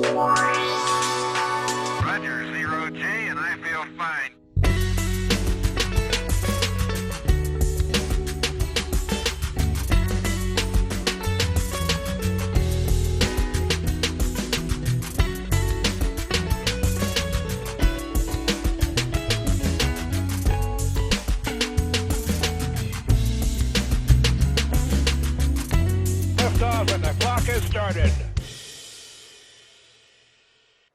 Roger, 0J, and I feel fine. Lift off and the clock has started.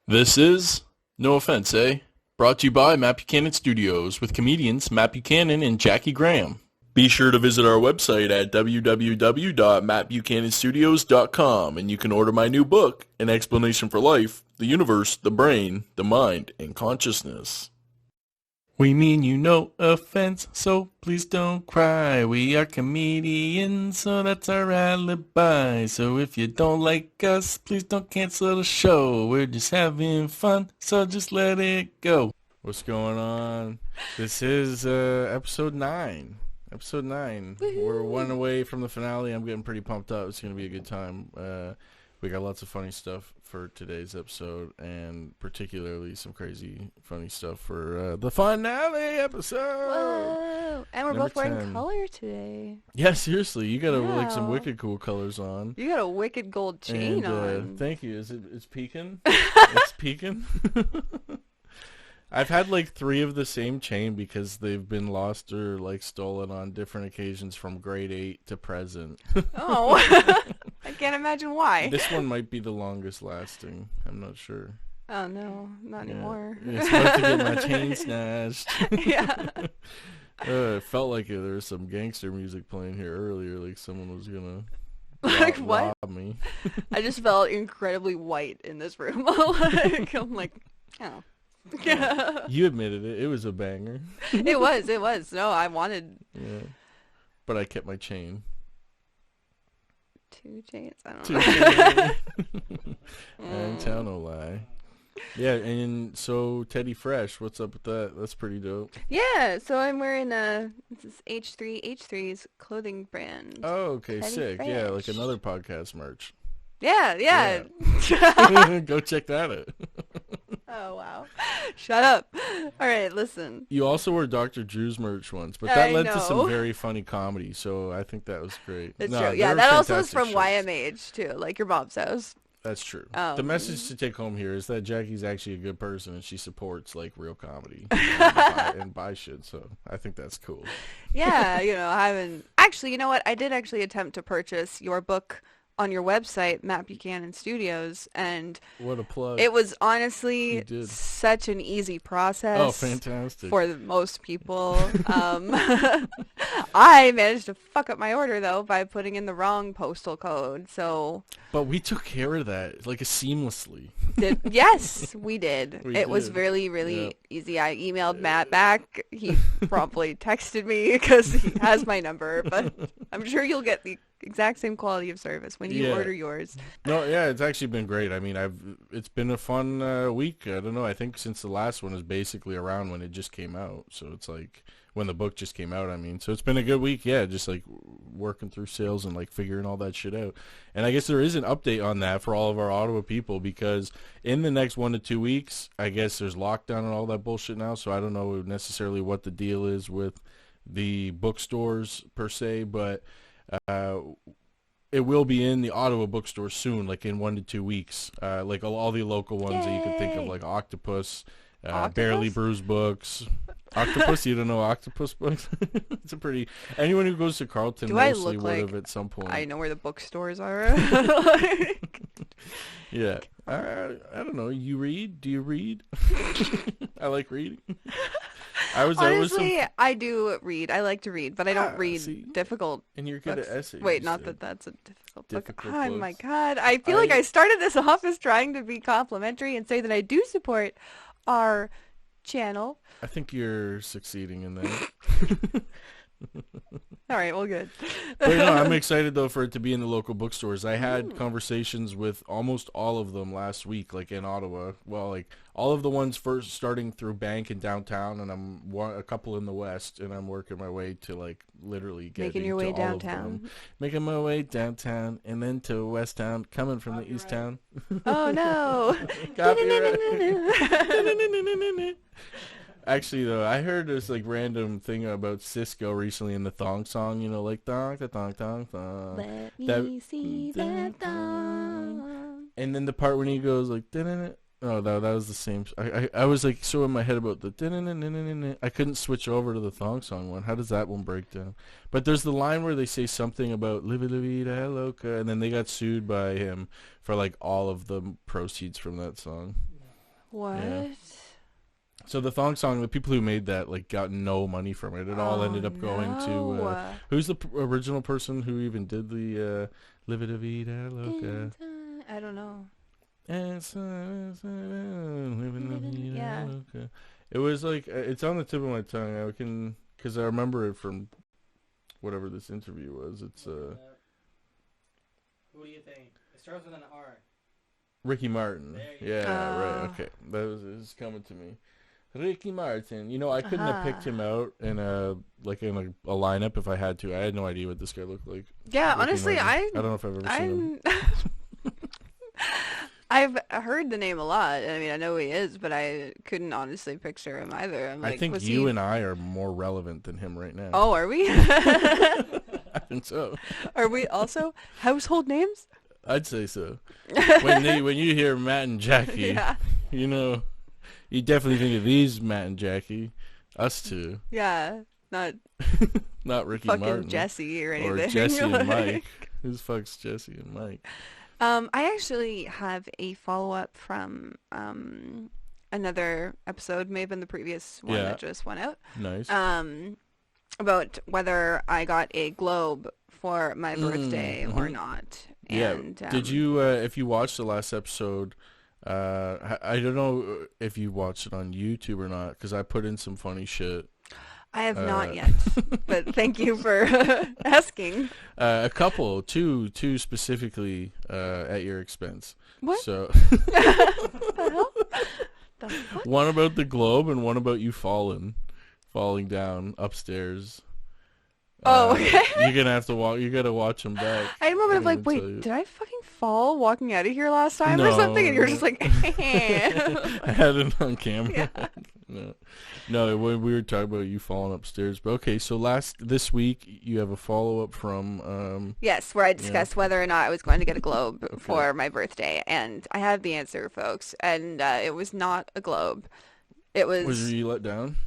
This is No Offense, eh? Brought to you by Matt Buchanan Studios with comedians Matt Buchanan and Jackie Graham. Be sure to visit our website at www.mattbuchananstudios.com and you can order my new book, An Explanation for Life, the Universe, the Brain, the Mind, and Consciousness. We mean you no offense, so please don't cry. We are comedians, so that's our alibi. So if you don't like us, please don't cancel the show. We're just having fun, so just let it go. What's going on? This is episode 9. Episode 9. Woo-hoo. We're one away from the finale. I'm getting pretty pumped up. It's going to be a good time. We got lots of funny stuff for today's episode, and particularly some crazy funny stuff for the finale episode. Whoa! And we're Number both wearing 10. color today. Yeah, seriously, you got like some Wow. wicked cool colors on. You got a wicked gold chain And, on. thank you. It's peeking. It's peeking. I've had like 3 of the same chain because they've been lost or like stolen on different occasions from grade 8 to present. Oh, I can't imagine why. This one might be the longest lasting. I'm not sure. Oh no, not anymore. Yeah, it's about to get my chain snatched. Yeah. It felt like there was some gangster music playing here earlier, like someone was gonna Like what? rob me. I just felt incredibly white in this room. Like, I'm like, oh. Yeah. You admitted it. It was a banger. It was. No, I wanted Yeah. But I kept my chain. 2 chains. I don't Two know. chains. And tell no lie. Yeah, and so Teddy Fresh, what's up with that? That's pretty dope. Yeah, so I'm wearing this is H3's clothing brand. Oh, okay, Teddy sick. Yeah, like Fresh. another podcast merch. Yeah. Go check that out. Oh, wow. Shut up. All right, listen. You also wore Dr. Drew's merch once, but that I led to know. some very funny comedy, so I think that was great. It's No, true. they Yeah, were that also is fantastic from shirts. YMH, too, like your mom's house. That's true. The message to take home here is that Jackie's actually a good person and she supports like real comedy and buy shit, so I think that's cool. Yeah, I haven't... Actually, you know what? I did actually attempt to purchase your book on your website, Matt Buchanan Studios, and What a plug. it was honestly You did. such an easy process. Oh, fantastic. For most people. I managed to fuck up my order, though, by putting in the wrong postal code, so... But we took care of that, like, seamlessly. Yes, we did. We It was did. really, really Yep. easy. I emailed Matt back. He promptly texted me because he has my number, but I'm sure you'll get the exact same quality of service when you Yeah. order yours. No, yeah, it's actually been great. I mean, it's been a fun week. I don't know. I think since the last one is basically around when it just came out. So it's like when the book just came out, I mean. So it's been a good week. Yeah, just like working through sales and like figuring all that shit out. And I guess there is an update on that for all of our Ottawa people because in the next 1 to 2 weeks, I guess there's lockdown and all that bullshit now. So I don't know necessarily what the deal is with the bookstores per se, but it will be in the Ottawa bookstore soon, like in 1 to 2 weeks. Like all the local ones that you could think of, Yay. like Octopus, Octopus? Barely Bruised Books. Octopus, you don't know Octopus Books? It's a pretty... Anyone who goes to Carlton Do I mostly look would like have at some point. I know where the bookstores are. Like, Yeah. I don't know. You read? Do you read? I like reading. I was honestly, I do read. I like to read, but I don't Ah, read see? difficult and you're good books. at essays. Wait, not so- that that's a difficult book. Difficult Oh my books. god. I feel like I started this off as trying to be complimentary and say that I do support our channel. I think you're succeeding in that. All right, well, good. But no, I'm excited though for it to be in the local bookstores. I had conversations with almost all of them last week, like in Ottawa. Well, like all of the ones first starting through Bank in downtown, and a couple in the west, and I'm working my way to like literally getting Making your way to all of downtown. them. Making my way downtown and then to West Town, coming from the East Town. Oh no! Copyright. Actually, though, I heard this like random thing about Cisco recently in the thong song. You know, like thong, the thong, thong, thong. Let me That- see that thong. And then the part when he goes like, "Dun-dun-dun." Oh, that was the same. I was like so in my head about the. Dun-dun-dun-dun-dun-dun. I couldn't switch over to the thong song one. How does that one break down? But there's the line where they say something about "Live la vida loca," and then they got sued by him for like all of the proceeds from that song. What? Yeah. So the thong song, the people who made that like got no money from it. It all ended up going to who's the original person who even did the "Live la vida loca"? I don't know. Yeah. It was like it's on the tip of my tongue. I can because I remember it from whatever this interview was. It's Who do you think? It starts with an R. Ricky Martin. There you Yeah, go. right. Okay, it's coming to me. Ricky Martin. You know, I couldn't have picked him out in a lineup if I had to. I had no idea what this guy looked like. Yeah, Ricky honestly, Martin. I don't know if I've ever seen him. I've heard the name a lot. I mean, I know who he is, but I couldn't honestly picture him either. I'm like, I think was you he... and I are more relevant than him right now. Oh, are we? I think so. Are we also household names? I'd say so. When you hear Matt and Jackie, Yeah. you know, you definitely think of these Matt and Jackie, us two, Yeah, not not Ricky fucking Martin Jesse or anything. or Jesse and Like- Mike. Who fucks Jesse and Mike? I actually have a follow-up from another episode, may have been the previous one that just went out, Nice. about whether I got a globe for my birthday or not. And, Did you, if you watched the last episode, I don't know if you watched it on YouTube or not, because I put in some funny shit. I have not yet, but thank you for asking. A couple, two specifically at your expense. What? So The hell? The what? one about the globe and one about you falling down upstairs. Oh, okay. You're gonna have to watch. You gotta watch them back. I had a moment of like, Let me tell wait, you. did I fucking fall walking out of here last time or No. something? And you're just like, I had it on camera. Yeah. No, when we were talking about you falling upstairs. But okay, so this week you have a follow up from yes, where I discussed whether or not I was going to get a globe for my birthday, and I have the answer, folks, and it was not a globe. It was. Was you let down?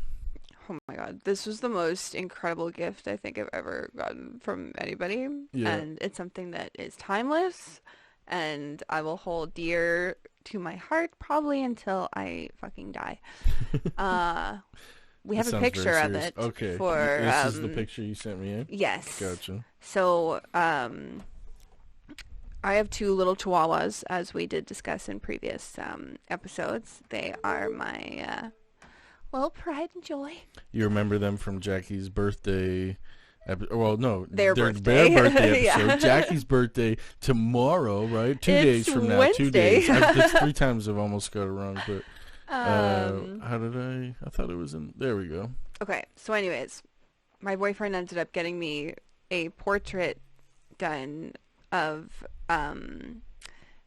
Oh my god, this was the most incredible gift I think I've ever gotten from anybody, Yeah. and it's something that is timeless, and I will hold dear to my heart probably until I fucking die. We have That a sounds picture very of serious. it. Okay. For This is the picture you sent me in? Yes. Gotcha. So I have two little chihuahuas, as we did discuss in previous episodes. They are my well, pride and joy. You remember them from Jackie's birthday? Well, no, Their their birthday. birthday episode. Yeah. Jackie's birthday tomorrow, right? 2 days It's from now. 2 Wednesday. days. That's 3 times I've almost got it wrong. But how did I thought it was in. There we go. Okay, so anyways, my boyfriend ended up getting me a portrait done of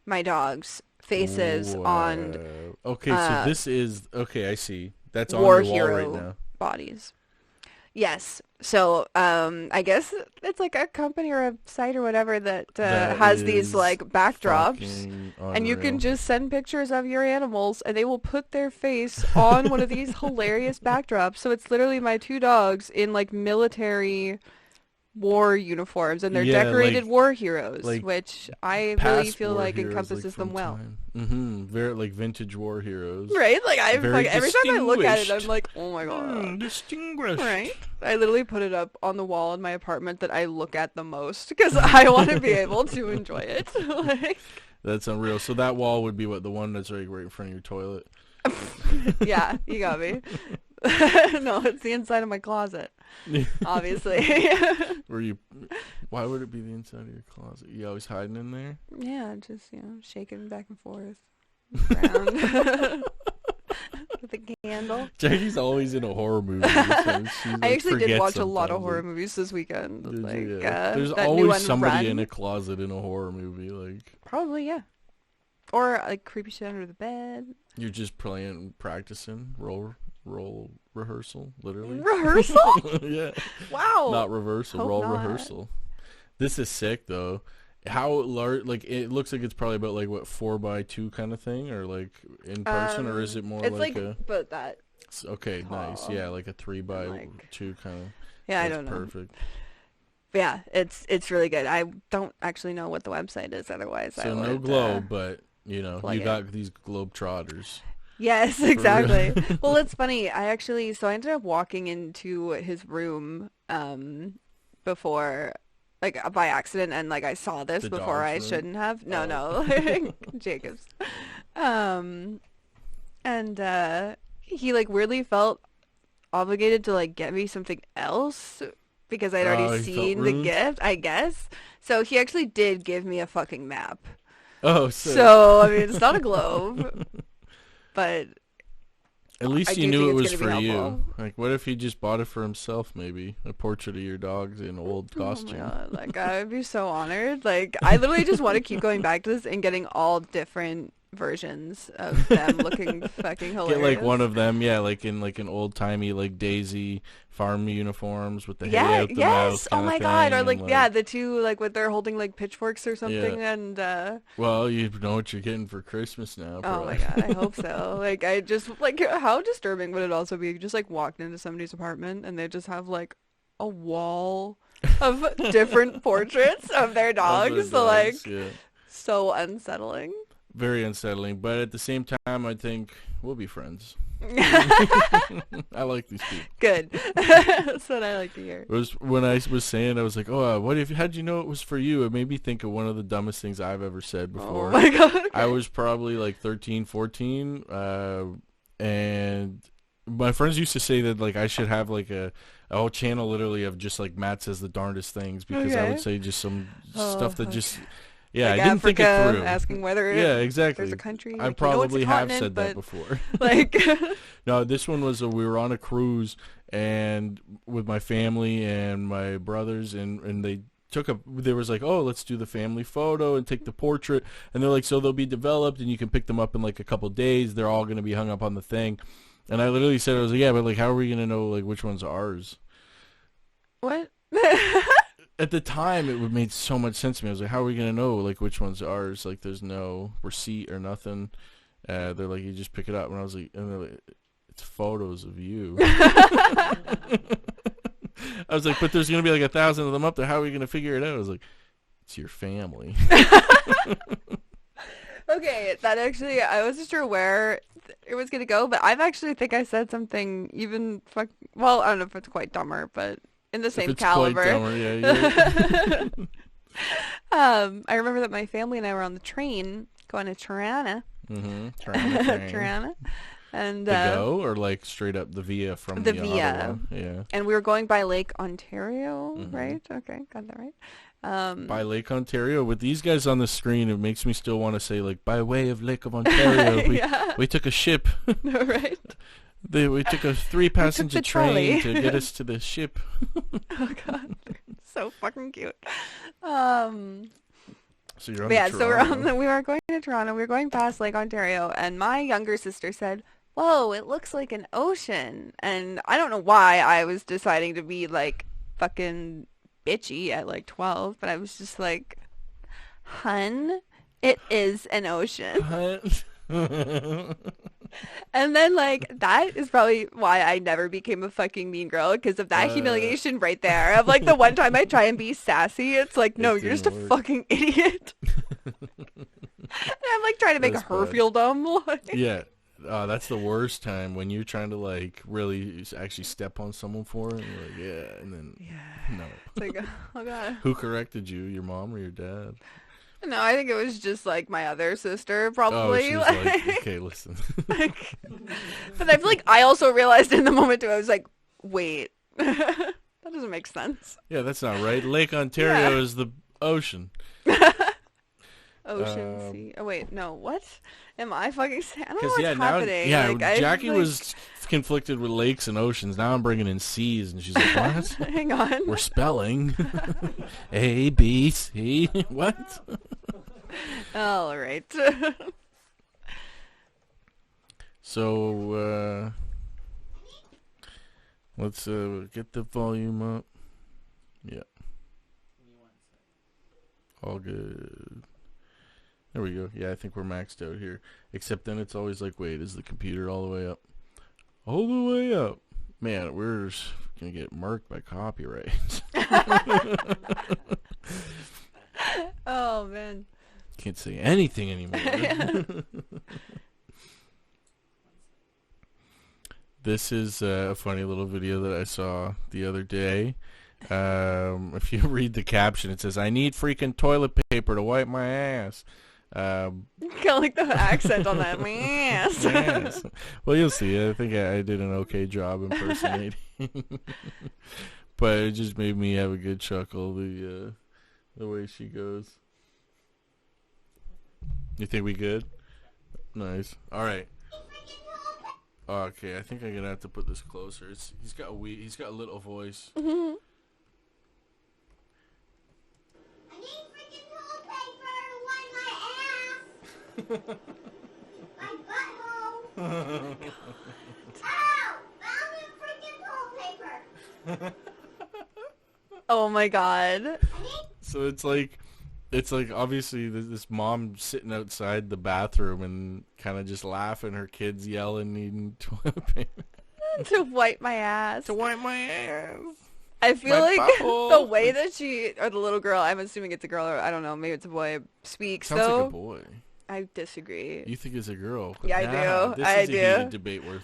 my dog's faces on Okay, so this is okay. I see. That's on war your wall right hero now. bodies. Yes. So I guess it's like a company or a site or whatever that has these is like backdrops, Fucking and you can unreal. just send pictures of your animals, and they will put their face on one of these hilarious backdrops. So it's literally my two dogs in like military war uniforms, and they're Yeah, decorated like- war heroes, like which I past really feel war like heroes, encompasses them from well. time. Very like vintage war heroes. Right? Like Very every time I look at it, I'm distinguished. like, oh my god. Distinguished. Right. I literally put it up on the wall in my apartment that I look at the most because I want to be able to enjoy it. Like, That's unreal. So that wall would be what, the one that's right in front of your toilet. yeah, you got me. No, it's the inside of my closet, obviously. Why would it be the inside of your closet? You always hiding in there? Yeah, just, shaking back and forth around with a candle. Jackie's always in a horror movie. So I actually did watch a lot of horror movies this weekend. There's that always new one, somebody Run. in a closet in a horror movie. Like, Probably, yeah. Or like creepy shit under the bed. you're just practicing role rehearsal, literally. Rehearsal? Yeah. Wow. Not reversal, Hope role not. rehearsal. This is sick though. How large? Like, it looks like it's probably about like what 4x2 kind of thing, or like in person, or is it more it's like a? About that. Okay, nice. tall. Yeah, like a 3x2 Like- kind of. Yeah, I That's don't know. Perfect. But yeah, it's really good. I don't actually know what the website is. Otherwise, I So would, no globe, but you plug you it. got these globe trotters. Yes, exactly. Well, it's funny. I ended up walking into his room before, like, by accident, and like I saw this The before I dog's room? shouldn't have. No, Oh. no, Jacob's. And he like weirdly felt obligated to like get me something else because I'd Oh, already he felt seen the rude? gift, I guess. So he actually did give me a fucking map. Oh, sick. So I mean, it's not a globe, but At least I you do knew it think was it's for gonna be you. helpful. Like, what if he just bought it for himself? Maybe a portrait of your dogs in old oh my costume. God, like I would be so honored. Like I literally just want to keep going back to this and getting all different versions of them looking fucking hilarious. Get like one of them, yeah, like in like an old timey like Daisy farm uniforms with the hay Yeah, out the yes. mouth. Oh kinda my God. Or thing, like, and, yeah, the two like with they're holding like pitchforks or something, Yeah. and Well, you know what you're getting for Christmas now. oh my probably. God, I hope so. Like I just like how disturbing would it also be if you just like walked into somebody's apartment and they just have like a wall of different portraits of their Of dogs. their So like dogs, yeah. so unsettling. Very unsettling, but at the same time, I think we'll be friends. I like these people. Good. That's what I like to hear. It was when I was saying, I was like, "Oh, how'd you know it was for you?" It made me think of one of the dumbest things I've ever said before. Oh my God. Okay. I was probably like 13, 14, and my friends used to say that like I should have like a whole channel literally of just like Matt says the darndest things, because I Okay. would say just some Oh, stuff that fuck. just yeah, Like I didn't think it Africa, through. asking whether Yeah, exactly. there's a country. I like, probably it's a have continent, said that but, before. Like, No, this one was we were on a cruise and with my family and my brothers, and there was like, oh, let's do the family photo and take the portrait, and they're like, so they'll be developed and you can pick them up in like a couple days. They're all going to be hung up on the thing. And I literally said, I was like, yeah, but like, how are we going to know like which one's ours? what? At the time, it would made so much sense to me. I was like, how are we going to know like which one's ours? Like, there's no receipt or nothing. They're like, you just pick it up. And I was like, and they're like, it's photos of you. I was like, but there's going to be like 1,000 of them up there. How are we going to figure it out? I was like, it's your family. Okay, that actually, I wasn't sure where it was going to go, but I've actually think I said something even, well, I don't know if it's quite dumber, but in the If same it's quite caliber. dumber, yeah, I remember that my family and I were on the train going to Tirana. Tirana. And The go or like straight up the Via from the the Via. Ottawa? Yeah. And we were going by Lake Ontario, Mhm. right? Okay, got that right. By Lake Ontario. With these guys on the screen, it makes me still want to say like by way of Lake of Ontario. Yeah. We took a ship. Right? We took a 3-passenger the train trolley. to get us to the ship. Oh God, they're so fucking cute. So you're on But yeah, the so Toronto. we were going to Toronto. We were going past Lake Ontario, and my younger sister said, "Whoa, it looks like an ocean." And I don't know why I was deciding to be like fucking bitchy at like 12, but I was just like, "Hun, it is an ocean." And then like that is probably why I never became a fucking mean girl, because of that humiliation right there. Of like the one time I try and be sassy, it's like, no, you're just a didn't work. fucking idiot. And I'm like trying to make That's her bad. feel dumb. Like, Yeah. That's the worst time when you're trying to like really actually step on someone for it. And you're like, yeah, and then yeah. no. It's like, oh God. Who corrected you? Your mom or your dad? No, I think it was just like my other sister, Oh, probably. she was like, okay, listen. Like- but I feel like I also realized in the moment too. I was like, wait, that doesn't make sense. Yeah, that's not right. Lake Ontario Yeah. is the ocean. Ocean, sea. Oh wait, no. What am I fucking saying? I don't know Because what's now, happening. yeah, Like, Jackie like, was conflicted with lakes and oceans. Now I'm bringing in seas, and she's like, "What? Hang on. We're spelling A B C. What?" All right. So let's get the volume up. Yeah, all good. There we go. Yeah, I think we're maxed out here. Except then it's always like, wait, is the computer all the way up? All the way up. Man, we're going to get murked by copyright. Oh, man. Can't say anything anymore. This is a funny little video that I saw the other day. If you read the caption, it says, "I need freaking toilet paper to wipe my ass." Kind of like the accent on that. Yes. Yes. Well, you'll see. I think I did an okay job impersonating. But it just made me have a good chuckle, the way she goes. You think we good? Nice. All right. Okay, I think I'm gonna have to put this closer. He's got a little voice. Mhm. I need freaking toilet paper to wipe my ass. My butthole. Ow! Found new freaking toilet paper. Oh my god. I need So it's like obviously this mom sitting outside the bathroom and kind of just laughing. Her kids yelling, needing toilet paper To wipe my ass. to wipe my ass. I feel my like butthole. the way that she, or the little girl, I'm assuming it's a girl, or I don't know, maybe it's a boy, speaks, Sounds though. like a boy. I disagree. You think it's a girl? Yeah, I do. This I is a do. heated debate worth.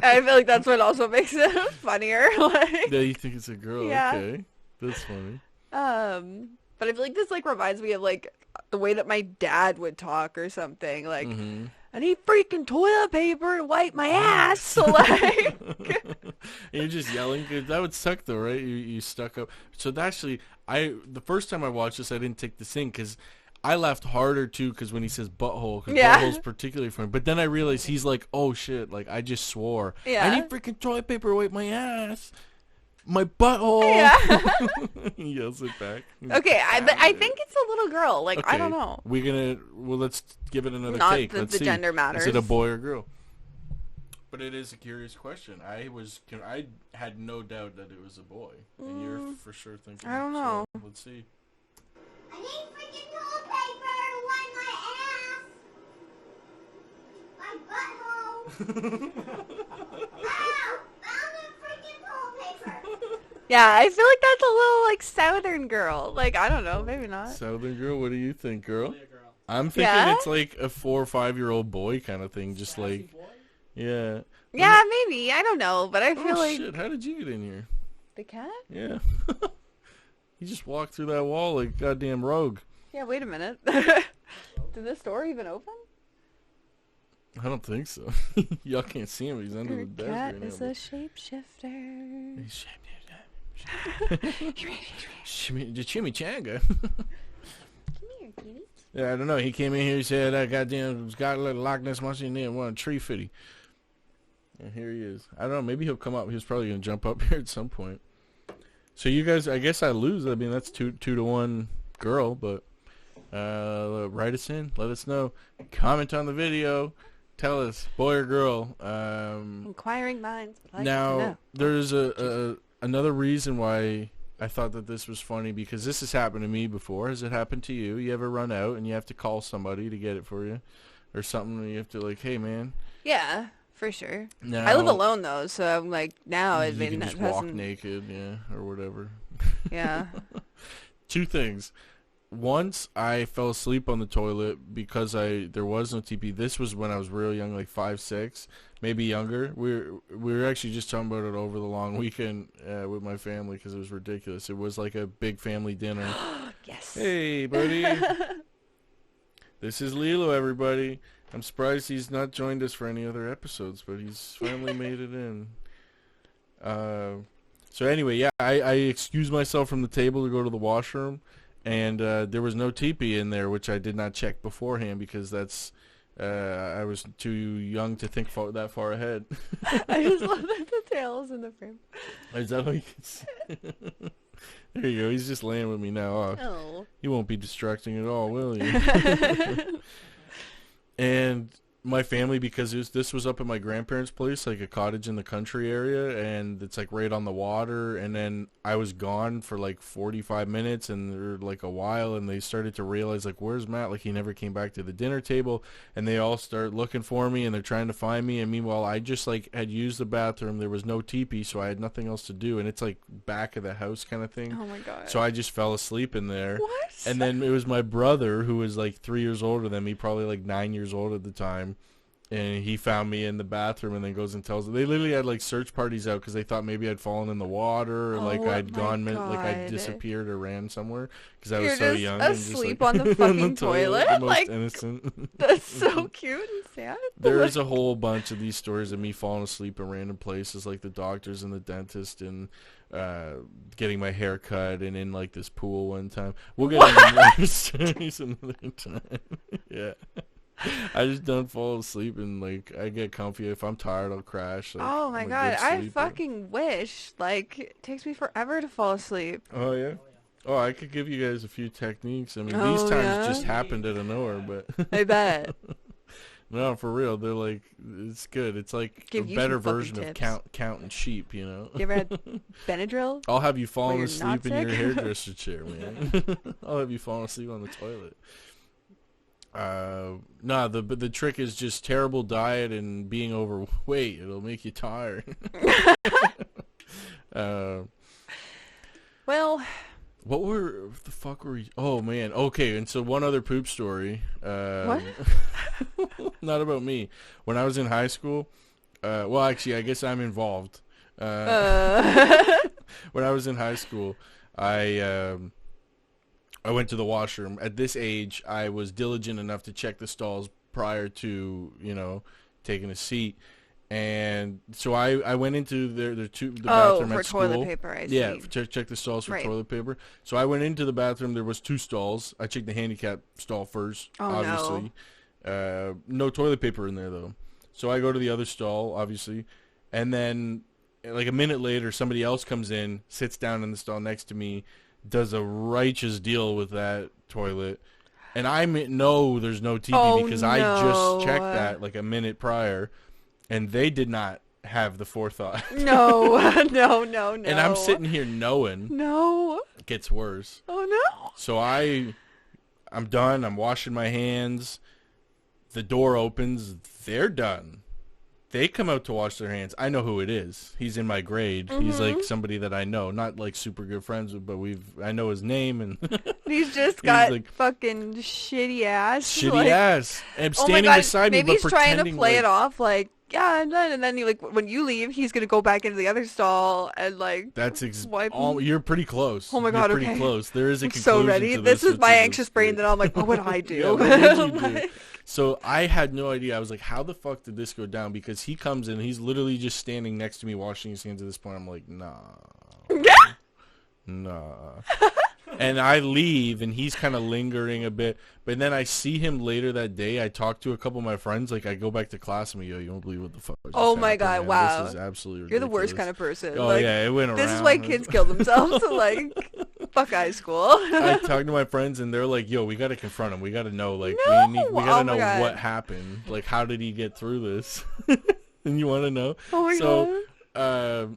I feel like that's what also makes it funnier. Like, Yeah, you think it's a girl? Yeah. Okay, that's funny. but I feel like this like reminds me of like the way that my dad would talk or something. Like, Mm-hmm. I need freaking toilet paper to wipe my ass. So like, And you're just yelling. That would suck though, right? You stuck up. So actually, the first time I watched this, I didn't take this in because I laughed harder too. Because when he says butthole, because Yeah. butthole's particularly funny. But then I realized he's like, oh shit, like I just swore. Yeah. I need freaking toilet paper to wipe my ass. My butthole. yeah. He yells it back. Okay, but I think it's a little girl. Like, I don't know. Let's give it another Not take. that Let's the see. gender matters. Is it a boy or girl? But it is a curious question. I had no doubt that it was a boy, and you're for sure thinking. I don't so know. let's see. I need freaking toilet paper to wipe my ass. My butthole. Ow! Found new freaking toilet paper. Yeah, I feel like that's a little like southern girl. Like, I don't know, maybe not. Southern girl, what do you think, girl? Probably a girl. I'm thinking Yeah? it's like a 4 or 5-year-old boy kind of thing, just Sassy like boy? yeah. Yeah, maybe. I don't know, but I feel Oh like shit! How did you get in here? the cat. Yeah. You just walked through that wall like goddamn rogue. Yeah, wait a minute. Did this door even open? I don't think so. Y'all can't see him. He's under the Your desk cat right now. is a shapeshifter. He's the chimichanga. Come here, kitty. Yeah, I don't know. He came in here. He said, "I goddamn got a little Loch Ness monster in there. Want a tree fitty." And here he is. I don't know. Maybe he'll come up. He was probably gonna jump up here at some point. So you guys, I guess I lose. I mean, that's 2-1 girl. But write us in. Let us know. Comment on the video. Tell us, boy or girl. Inquiring minds would like to Now, know. there's another reason why I thought that this was funny, because this has happened to me before. Has it happened to you? You ever run out and you have to call somebody to get it for you? Or something, and you have to like, hey, man. Yeah, for sure. Now, I live alone though, so I'm like now You can just walk hasn't. naked, yeah, or whatever. Yeah. Two things. Once I fell asleep on the toilet because there was no TP. This was when I was real young, like 5, 6, maybe younger. We were actually just talking about it over the long weekend with my family because it was ridiculous. It was like a big family dinner. Yes. Hey, buddy. This is Lilo, everybody. I'm surprised he's not joined us for any other episodes, but he's finally made it in. So anyway, yeah, I excused myself from the table to go to the washroom, and there was no teepee in there, which I did not check beforehand because that's I was too young to think that far ahead. I just love that the tail is in the frame. Is that what you can see? There you go. He's just laying with me now. Oh. You won't be distracting at all, will you? And my family, because this was up at my grandparents' place, like a cottage in the country area, and it's like right on the water, and then I was gone for like 45 minutes or like a while, and they started to realize like, where's Matt? Like he never came back to the dinner table, and they all start looking for me, and they're trying to find me, and meanwhile I just like had used the bathroom. There was no teepee, so I had nothing else to do, and it's like back of the house kind of thing. Oh my god. So I just fell asleep in there. What? And then it was my brother, who was like 3 years older than me, probably like 9 years old at the time. And he found me in the bathroom and then goes and tells them. They literally had like search parties out because they thought maybe I'd fallen in the water or like I'd gone, like I disappeared or ran somewhere because I was so young. You're and just just asleep like, on the fucking toilet. the most Like, innocent. that's so cute and sad. There's a whole bunch of these stories of me falling asleep in random places, like the doctors and the dentist, and getting my hair cut, and in like this pool one time. We'll get into more stories another time. Yeah. I just don't fall asleep, and like I get comfy. If I'm tired, I'll crash. Like, Oh my I'm a god, good I sleeper. fucking wish. Like, it takes me forever to fall asleep. Oh yeah. Oh, I could give you guys a few techniques. I mean, Oh, these times yeah? just happened out of nowhere, but I bet. no, for real, they're like, it's good. It's like Give a you better some fucking version of tips. counting sheep, you know. You ever had Benadryl? I'll have you falling you're asleep not in your sick? hairdresser chair, man. I'll have you falling asleep on the toilet. No, the trick is just terrible diet and being overweight. It'll make you tired. Well, what the fuck were we? Oh man. Okay, and so one other poop story. what? Not about me. When I was in high school, well, actually, I guess I'm involved. When I was in high school, I went to the washroom. At this age, I was diligent enough to check the stalls prior to, taking a seat. And so I went into the bathroom for at school. toilet paper, I see. Yeah, check the stalls for Right. toilet paper. So I went into the bathroom. There was 2 stalls. I checked the handicap stall first, Oh, obviously. No toilet paper in there, though. So I go to the other stall, obviously. And then, like a minute later, somebody else comes in, sits down in the stall next to me, does a righteous deal with that toilet. And I know there's no TV because I just checked that like a minute prior. And they did not have the forethought. No. No. And I'm sitting here knowing No. it gets worse. Oh, no. So I'm done. I'm washing my hands. The door opens. They're done. They come out to wash their hands. I know who it is. He's in my grade. Mm-hmm. He's like somebody that I know. Not like super good friends, but I know his name. And He's just got like, fucking shitty ass. shitty ass. And Oh my standing god, beside maybe me, he's but trying to pretending play like, it off like, yeah, and then you like when you leave, he's gonna go back into the other stall and like That's wipe. you're pretty close. Oh my god, you're pretty okay. close. There is a I'm conclusion so ready. to This is which my is anxious brain that I'm like, what would I do? Yeah, what would you do? Like- So I had no idea. I was like, how the fuck did this go down? Because he comes in, he's literally just standing next to me washing his hands at this point. I'm like, nah. And I leave, and he's kind of lingering a bit. But then I see him later that day. I talk to a couple of my friends. Like, I go back to class, and I'm like, yo, you won't believe what the fuck just Oh my happened, god, man. wow. This is absolutely You're the ridiculous. worst kind of person. Oh, like, yeah, it went around. this is why kids kill themselves. Like, fuck high school. I talked to my friends, and they're like, yo, we got to confront him. We got to know, like, No! we got to Oh my know God. what happened. Like, how did he get through this? And you want to know? Oh my god.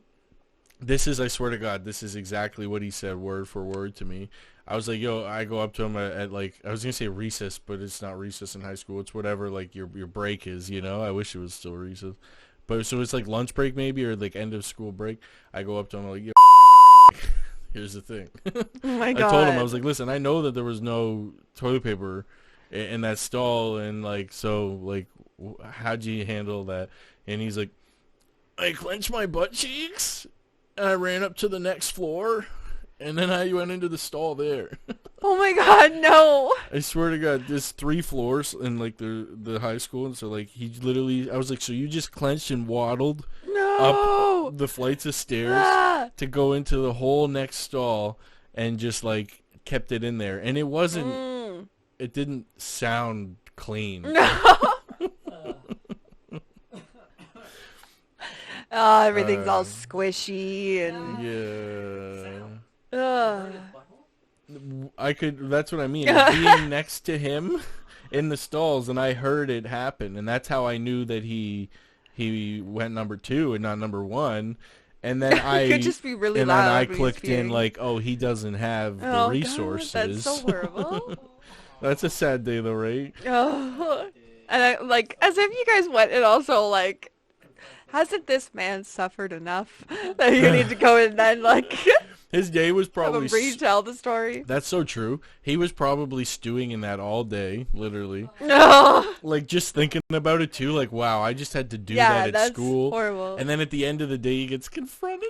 This is, I swear to God, this is exactly what he said word for word to me. I was like, yo, I go up to him at like, I was going to say recess, but it's not recess in high school. It's whatever, like, your break is, I wish it was still recess. But so it's like lunch break maybe, or like end of school break. I go up to him, I'm like, yo, here's the thing. Oh my I god. told him, I was like, listen, I know that there was no toilet paper in that stall, and like, so like, how'd you handle that? And he's like, I clenched my butt cheeks, and I ran up to the next floor, And then I went into the stall there. Oh my god, no. I swear to God, there's 3 floors in like the high school, and so like he literally, I was like, so you just clenched and waddled No. up the flights of stairs Ah. to go into the whole next stall and just like kept it in there, and it wasn't, it didn't sound clean. No. Oh, everything's all squishy and. Yeah. I could. That's what I mean. Being next to him in the stalls, and I heard it happen, and that's how I knew that he went number 2 and not number 1. And then It could just be really and loud. then I when clicked he's in peeing. like, oh, he doesn't have the Oh, resources. God, that's so horrible. That's a sad day, though, right? Oh. And I like, as if you guys went and also like, hasn't this man suffered enough that you need to go and then like His day was have probably. him retell the story? That's so true. He was probably stewing in that all day, literally. No. Like, just thinking about it, too. Like, wow, I just had to do Yeah, that at that's school. horrible. And then at the end of the day, he gets confronted.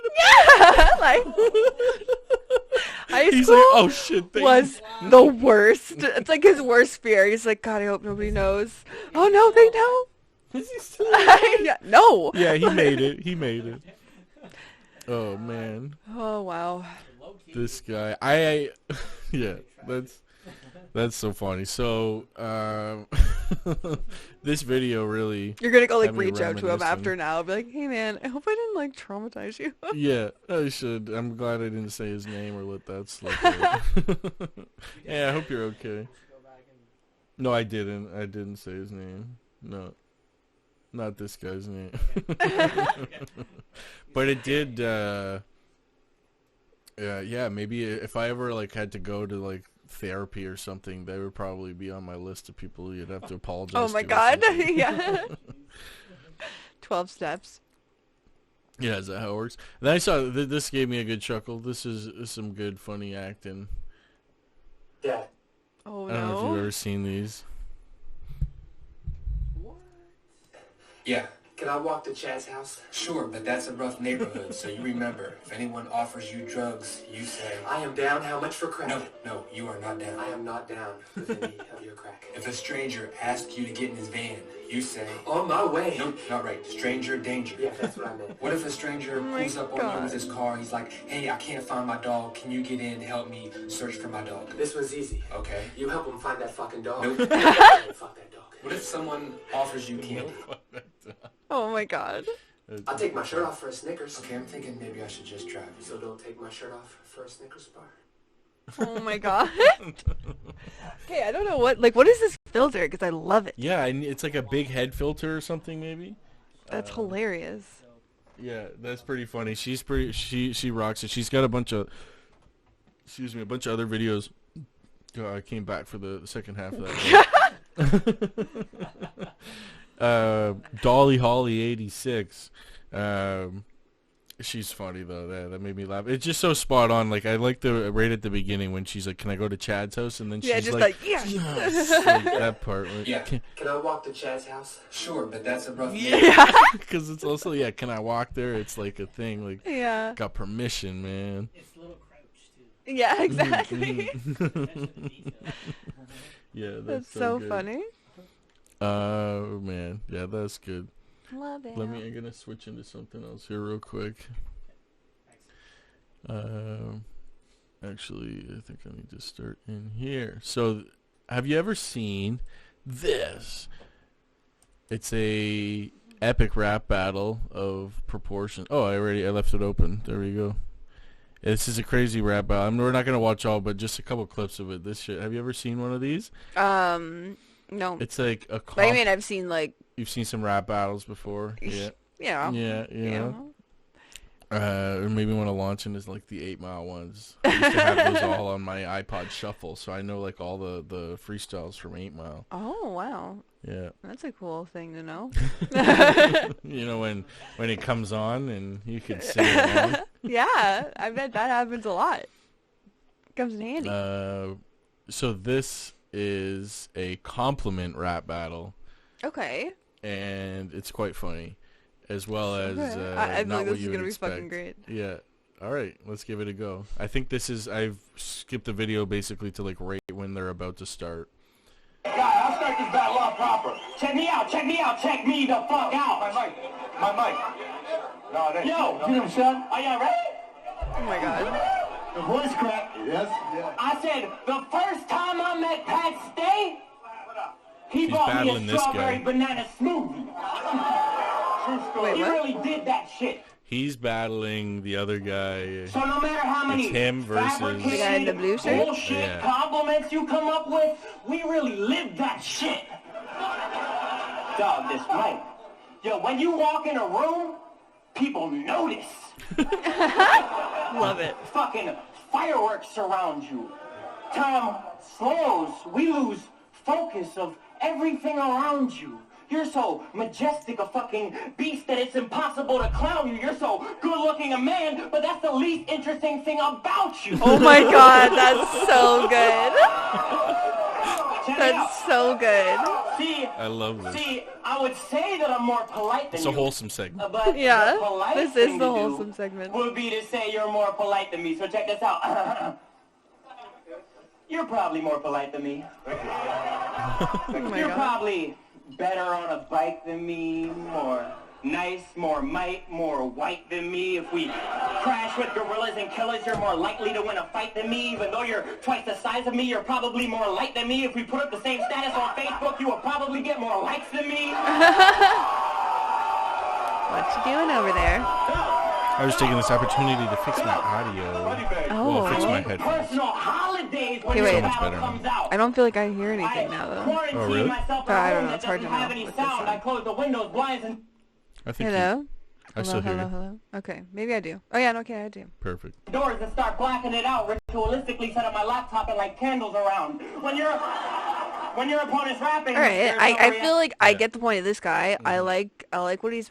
Like, high He's school like, oh, shit. was the worst. It's like his worst fear. He's like, God, I hope nobody knows. Oh, no, they know. Is he still Yeah, no. Yeah, he made it. He made it. Oh, man. Oh, wow. This guy. Yeah, that's so funny. So, this video really... You're going to go like Had me reach out to him reminiscing. after now. Be like, hey, man, I hope I didn't like traumatize you. Yeah, I should. I'm glad I didn't say his name or let that slip. Yeah, I hope you're okay. No, I didn't. I didn't say his name. No. Not this guy's name. But it did, yeah, maybe if I ever, like, had to go to, like, therapy or something, that would probably be on my list of people you'd have to apologize to. Oh, my or God. something. Yeah. 12 steps. Yeah, is that how it works? And then I saw, this gave me a good chuckle. This is some good, funny acting. Dad, Oh, I don't know if you've no. ever seen these. yeah, can I walk to Chad's house? Sure, but that's a rough neighborhood, so you remember, if anyone offers you drugs, you say, I am down, how much for crack? No, you are not down. I am not down with any of your crack. If a stranger asks you to get in his van, you say, on my way. Nope, not right. Stranger danger. Yeah, that's what I meant. What if a stranger pulls up on you with his car, he's like, hey, I can't find my dog, can you get in and help me search for my dog? This one's easy. Okay. You help him find that fucking dog. Nope. Fuck that dog. What if someone offers you candy? Oh, my God. I'll take my shirt off for a Snickers. Okay, I'm thinking maybe I should just drive. So don't take my shirt off for a Snickers bar. Oh, my God. Okay, I don't know what is this filter? Because I love it. Yeah, it's like a big head filter or something, maybe. That's hilarious. Yeah, that's pretty funny. She's pretty. She rocks it. She's got a bunch of other videos. I came back for the second half of that. Dolly Holly 86. She's funny though. That made me laugh. It's just so spot on. Like I like the right at the beginning when she's like, "Can I go to Chad's house?" And then she's Yeah, just like, yeah. yes, like that part. Right? Yeah. Can I walk to Chad's house? Sure, but that's a rough Yeah. Because it's also can I walk there? It's like a thing. Like Yeah. got permission, man. It's a little crouch too. Yeah, exactly. Yeah, That's so good. funny. Man, yeah, that's good. Love it. I'm gonna switch into something else here real quick. Actually, I think I need to start in here. So, have you ever seen this? It's a epic rap battle of proportion. Oh, I left it open. There we go. This is a crazy rap battle. We're not gonna watch all, but just a couple clips of it. This shit. Have you ever seen one of these? No. It's like a. But I mean, I've seen like. You've seen some rap battles before. Yeah. Yeah. Yeah. You Yeah. know. Or maybe want to launch into like the 8 Mile ones. I used to have those all on my iPod Shuffle, so I know like all the freestyles from 8 Mile. Oh wow. Yeah. That's a cool thing to know. You know when it comes on and you can sing along. Yeah, I bet that happens a lot. Comes in handy. So this is a compliment rap battle, Okay. and it's quite funny, as well as Okay. I not feel like what this is you gonna would be expect. fucking great. Yeah. All right, let's give it a go. I think this is, I've skipped the video basically to like right when they're about to start. Guy, I'll start this battle off proper. Check me out, check me out, check me the fuck out. My mic. No, that yo, get him, son. Are y'all ready? Oh my god. The voice crack. Yes. Yeah. I said, the first time I met Pat Stay, he bought me a strawberry banana smoothie. True story. Wait, he what? really did that shit. He's battling the other guy. So no matter how many It's him versus the guy in the blue shirt? bullshit compliments you come up with, we really live that shit. Dog, this mic. Yo, when you walk in a room, people notice. Love it. Fucking fireworks surround you. Time slows. We lose focus of everything around you. You're so majestic a fucking beast that it's impossible to clown you. You're so good looking a man, but that's the least interesting thing about you. Oh my god, that's so good. Check it out. That's so good. See, I love this. See, I would say that I'm more polite than It's you. a wholesome segment. But Yeah, the polite this thing is the to do wholesome segment. would be to say you're more polite than me. So check this out. You're probably more polite than me. Oh my You're god. probably better on a bike than me, more nice, more might, more white than me. If we crash with gorillas and killers, you're more likely to win a fight than me. Even though you're twice the size of me, you're probably more light than me. If we put up the same status on Facebook, you will probably get more likes than me. What you doing over there? I was taking this opportunity to fix my audio. Well, fix my headphones. Personal holidays when Okay, your wait. battle Better comes now. out. I don't feel like I hear anything now though. Oh, really? Myself I don't room know, that it's hard to doesn't have know any with this sound. one. I close the windows, blinds, and I think Hello? I still hear you. Hello. Okay, maybe I do. Oh yeah, okay, I do. Perfect. doors and start blacking it out. Ritualistically set up my laptop and like candles around. When your opponent's rapping, All right, there's no I feel like I Yeah. get the point of this guy. I like what he's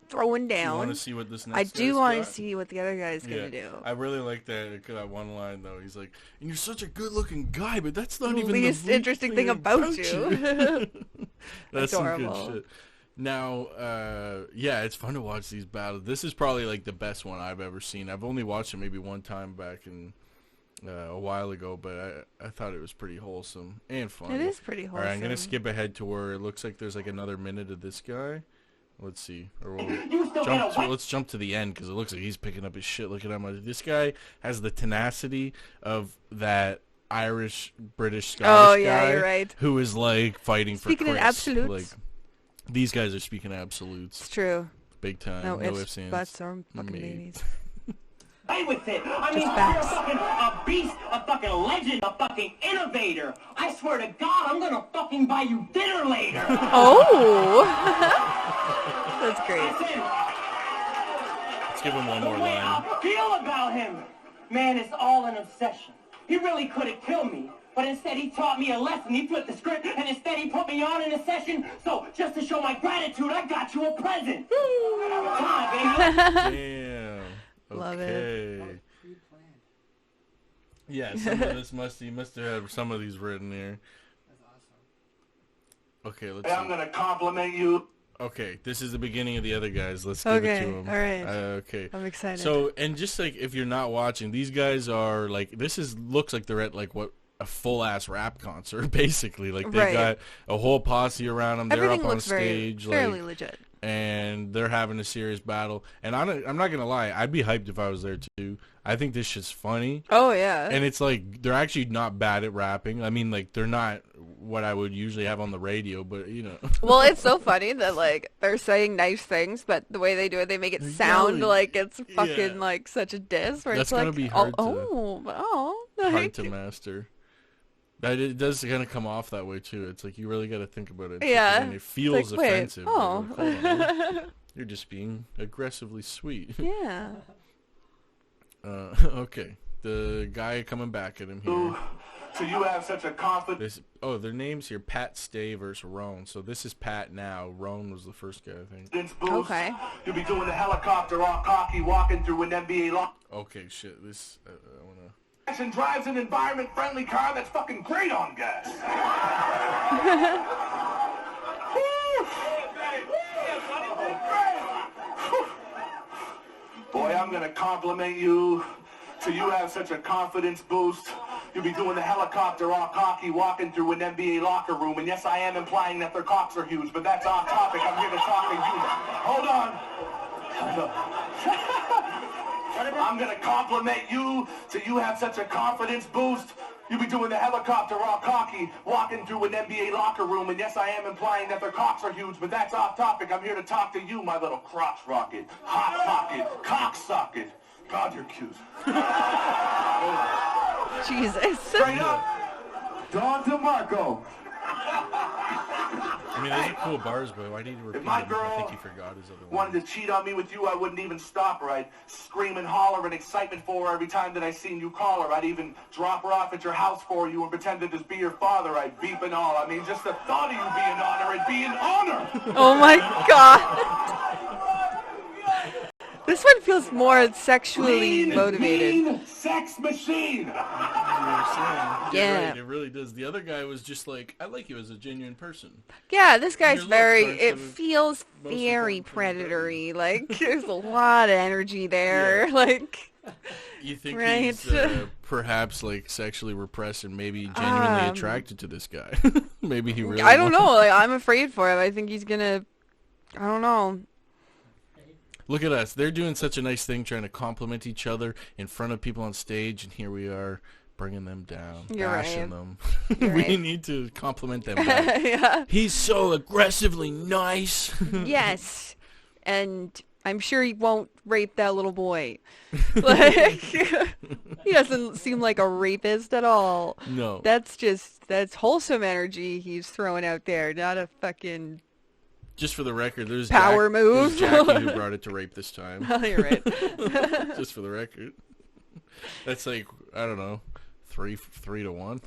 throwing You want down. to see what this next I guy's do want to got? see what the other guy's Yeah, gonna do. I really like that one line though. He's like, "And you're such a good-looking guy, but that's not The even least the interesting thing about you." That's Adorable. some good shit. Now, yeah, it's fun to watch these battles. This is probably like the best one I've ever seen. I've only watched it maybe one time back in a while ago, but I thought it was pretty wholesome and fun. It is pretty All wholesome. right, I'm gonna skip ahead to where it looks like there's like another minute of this guy. Let's see, or let's jump to the end because it looks like he's picking up his shit. Look at how much this guy has the tenacity of that Irish, British, Scottish guy you're right. who is like fighting Speaking for in Chris. absolutes. Like these guys are speaking absolutes, It's true. big time. No No ifs, ands, buts, or fucking me. babies. play with it. I mean, Just you're facts. a beast, a fucking legend, a fucking innovator. I swear to God, I'm gonna fucking buy you dinner later. Oh, that's great. Listen, Let's give him one the more way line. I feel about him, man, it's all an obsession. He really could have killed me, but instead he taught me a lesson. He flipped the script, and instead he put me on in a session. So just to show my gratitude, I got you a present. Come on, baby. Damn. Love okay. Yeah, some of this must have had some of these written here. Okay, let's I'm see. gonna compliment you. Okay, this is the beginning of the other guys. Let's give it Okay, to them. all right. Okay. I'm excited. So, and just like if you're not watching, these guys are like looks like they're at like what a full ass rap concert basically. Like they Right. got a whole posse around them. They're Everything up on looks very stage, fairly like, legit. and they're having a serious battle. And I'm not gonna lie, I'd be hyped if I was there too. I think this shit's funny. Oh yeah. And it's like they're actually not bad at rapping. I mean, like they're not what I would usually have on the radio, but you know. Well, it's so funny that like they're saying nice things, but the way they do it, they make it sound yelling. like it's fucking Yeah. like such a diss. Where That's it's like, gonna be hard to- like, hard to master. But it does kind of come off that way too. It's like you really got to think about it. Yeah. And it feels like, wait, offensive. but oh. like, hold on. You're just being aggressively sweet. Yeah. Okay. The guy coming back at him here. So you have such a confidence. Their names here, Pat Stay versus Roan. So this is Pat now. Roan was the first guy, I think. Boost. Okay. You'll be doing the helicopter all cocky, walking through an NBA lock. Okay, shit. This, I want to... And drives an environment-friendly car that's fucking great on gas. Boy, I'm I'm gonna compliment you till you have such a confidence boost. You'll be doing the helicopter all cocky, walking through an NBA locker room. And yes, I am implying that their cocks are huge, but that's off topic. I'm here to talk to you. Hold on. I'm gonna compliment you till you have such a confidence boost. You'll be doing the helicopter all cocky, walking through an NBA locker room. And yes, I am implying that their cocks are huge, but that's off topic. I'm here to talk to you, my little crotch rocket, hot pocket, cock socket. God, you're cute. Jesus. Straight up, Don DeMarco. I mean, those are cool bars, but why did you repeat If my them? I girl think you forgot his other one. wanted to cheat on me with you, I wouldn't even stop her. I'd scream and holler in excitement for her every time that I seen you call her. I'd even drop her off at your house for you and pretend to just be your father. I'd beep and all. I mean, just the thought of you being on her, it'd be an honor. Oh my god. This one feels more sexually Lean, motivated. mean sex machine. Yeah. Yeah. Right, it really does. The other guy was just like, I like you as a genuine person. Yeah, this guy's Your very, look it parts of it feels most very important thing. predatory. Like, there's a lot of energy there. Yeah. Like, You think Right. he's perhaps like sexually repressed and maybe genuinely attracted to this guy? Maybe he really I don't wants- know. Like, I'm afraid for him. I think he's gonna, I don't know. Look at us. They're doing such a nice thing trying to compliment each other in front of people on stage, and here we are bringing them down, You're bashing right. them. You're We right. need to compliment them back. Yeah. He's so aggressively nice. Yes. And I'm sure he won't rape that little boy. Like, he doesn't seem like a rapist at all. No. That's wholesome energy he's throwing out there, not a fucking Just for the record, there's power move. There's Jackie who brought it to rape this time. Oh, you're right. Just for the record. That's like, I don't know, 3 to 1.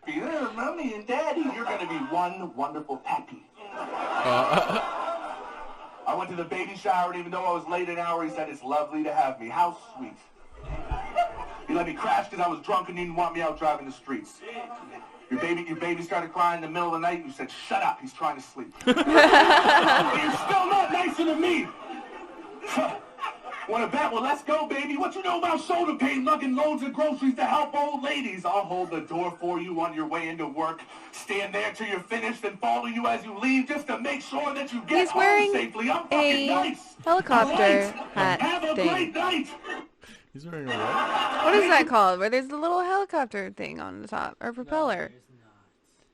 If you're mommy and daddy, you're going to be one wonderful pappy. I went to the baby shower, and even though I was late an hour, he said, it's lovely to have me. How sweet. He let me crash because I was drunk and didn't want me out driving the streets. Your baby started crying in the middle of the night. You said, shut up, he's trying to sleep. But you're still not nicer than me. Want to bet? Well, let's go, baby. What you know about shoulder pain, lugging loads of groceries to help old ladies? I'll hold the door for you on your way into work. Stand there till you're finished and follow you as you leave just to make sure that you get He's home wearing safely. I'm fucking a nice. helicopter Alright? hat Have a thing. great night. He's wearing a what? What is that called? Where there's the little helicopter thing on the top, or propeller?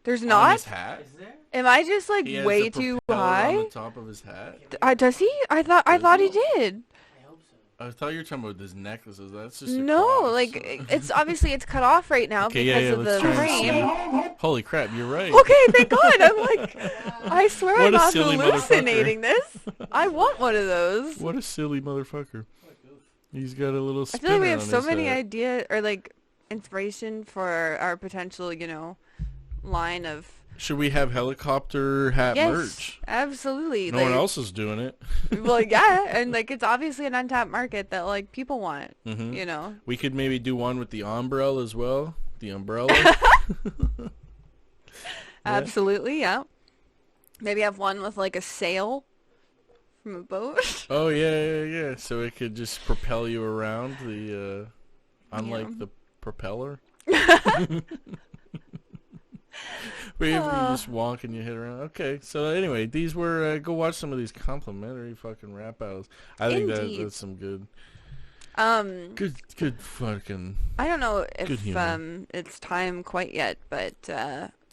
There's On not? his hat? Is there? Am I just like He has way the too propeller high? on the top of his hat? Does he? I thought he did. I hope so. I thought you were talking about his necklaces. That's just a No, cross. like it's obviously it's cut off right now Okay, because yeah, of let's the try and frame. see. Holy crap, you're right. Okay, thank God. I'm like, I swear What I'm a not silly hallucinating this. I want one of those. What a silly motherfucker. He's got a little I spinner feel like we have on so his many hat. ideas or like inspiration for our potential, line of. Should we have helicopter hat Yes, merch? absolutely. No one else is doing it. Well, yeah, and like it's obviously an untapped market that like people want. Mhm. We could maybe do one with the umbrella as well. The umbrella. Absolutely, yeah. Maybe have one with like a sail from a boat. Oh yeah. So it could just propel you around the, unlike the propeller. Where you just walk and you hit around. Okay, so anyway, these were go watch some of these complimentary fucking rap battles. I think Indeed. that's some good fucking. I don't know Good if humor. it's time quite yet, but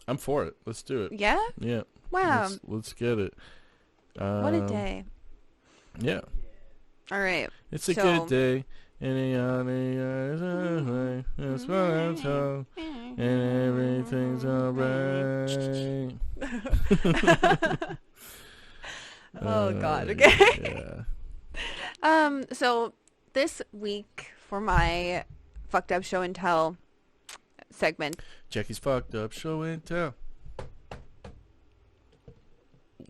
I'm for it. Let's do it. yeah. Yeah. Wow. Let's get it. What a day. Yeah. All right. It's a So- good day. That's what I'm told. And everything's alright. Oh God. Okay. Yeah. So this week for my fucked up show and tell segment. Jackie's fucked up show and tell.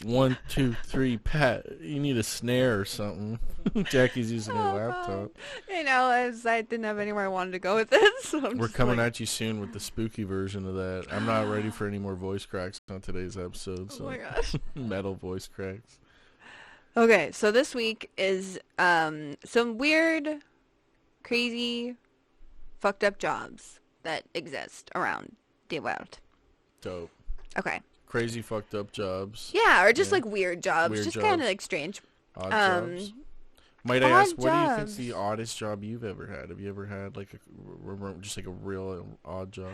1, 2, 3, pat. You need a snare or something. Jackie's using her laptop. As I didn't have anywhere I wanted to go with this. So I'm We're just coming like, at you soon with the spooky version of that. I'm not ready for any more voice cracks on today's episode. Oh So my gosh. metal voice cracks. Okay, so this week is some weird, crazy, fucked up jobs that exist around the world. Dope. Okay. Crazy fucked up jobs. Yeah, or just like weird jobs. Weird just jobs. kind of like strange. Odd jobs. Might I odd ask, what do you think's jobs. the oddest job you've ever had? Have you ever had like just like a real odd job?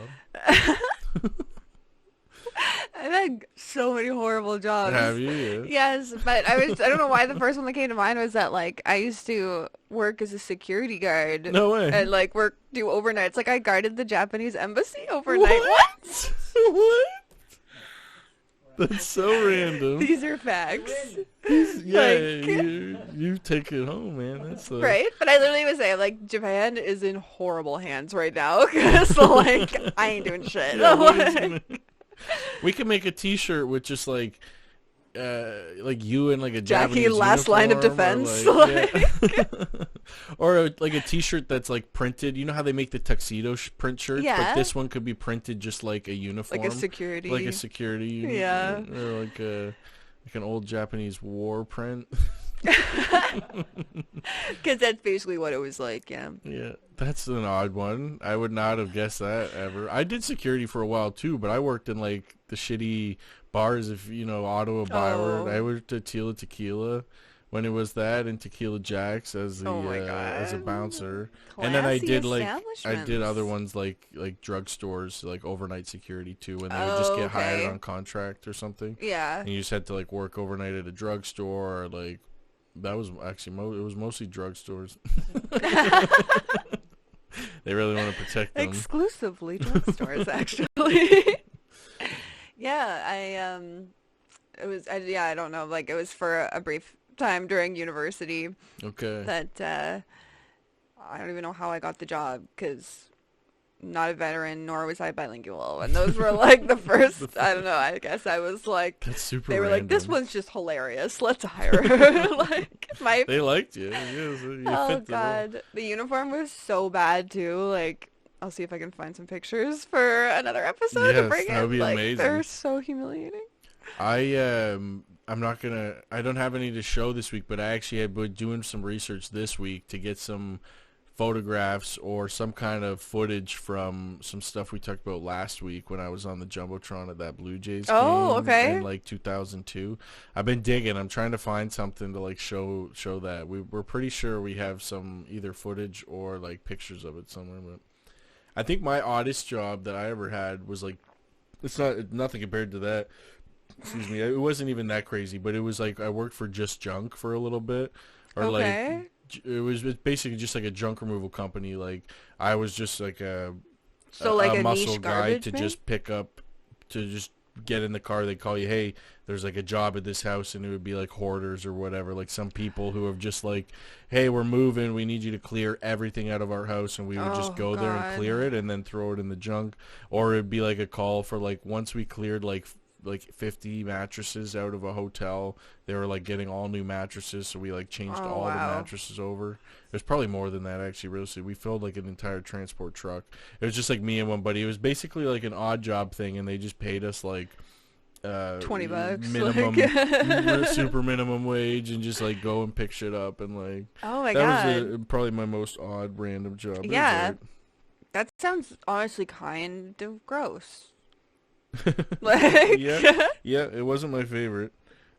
I've had so many horrible jobs. Have you? Yeah. Yes, but I don't know why the first one that came to mind was that like I used to work as a security guard. No way. And like do overnights. Like I guarded the Japanese embassy overnight. What? What? That's so random. These are facts. Yeah, like- you take it home, man. That's Right? But I literally would say like Japan is in horrible hands right now because like I ain't doing shit. Yeah, we're just gonna- we can make a T-shirt with just like you in like a Jackie, Japanese last line of uniform, defense. or, like, or like a T-shirt that's like printed. You know how they make the tuxedo print shirts? Yeah. But this one could be printed just like a uniform, Like a security. Yeah. Or like an old Japanese war print. Because that's basically what it was like, yeah. Yeah, that's an odd one. I would not have guessed that ever. I did security for a while too, but I worked in like the shitty bars, if you know Ottawa Byward. I worked at Tequila when it was that, and Tequila Jacks as the as a bouncer. And then I Classy did other establishments. ones like drugstores, like overnight security too, when they would just get hired okay. on contract or something. Yeah. And you just had to like work overnight at a drugstore, or, like that was actually it was mostly drugstores. They really want to protect them. Exclusively drugstores, actually. Yeah, I don't know, like it was for a brief time during university Okay. that I don't even know how I got the job because not a veteran, nor was I bilingual, and those were like the first. I don't know. I guess I was like, That's super. they were like, this random. one's just hilarious. Let's hire her. Like my. They liked you. Yes, you Oh fit the role. God, the uniform was so bad too. Like, I'll see if I can find some pictures for another episode to Yes, bring that would in. be Like, amazing. they're so humiliating. I'm not gonna. I don't have any to show this week, but I actually have been doing some research this week to get some photographs or some kind of footage from some stuff we talked about last week when I was on the Jumbotron at that Blue Jays game okay. in like 2002. I've been digging. I'm trying to find something to like show that. We're pretty sure we have some either footage or like pictures of it somewhere. But I think my oddest job that I ever had was like, it's nothing compared to that. Excuse me. It wasn't even that crazy, but it was like I worked for Just Junk for a little bit, or Okay. like it was basically just like a junk removal company. Like I was just like a muscle niche guy garbage to bin? just pick up, to just get in the car. They call you, hey, there's like a job at this house, and it would be like hoarders or whatever, like some people who have just like, hey, we're moving, we need you to clear everything out of our house, and we would just go there and God. clear it and then throw it in the junk. Or it'd be like a call for like once we cleared like 50 mattresses out of a hotel, they were like getting all new mattresses, so we like changed all the mattresses over. It was probably more than that actually. Really, we filled like an entire transport truck. It was just like me and one buddy. It was basically like an odd job thing, and they just paid us like $20 minimum super minimum wage, and just like go and pick shit up, and like Oh my that God. was probably my most odd random job. It was Yeah. alright. That sounds honestly kind of gross. Like, yeah, it wasn't my favorite.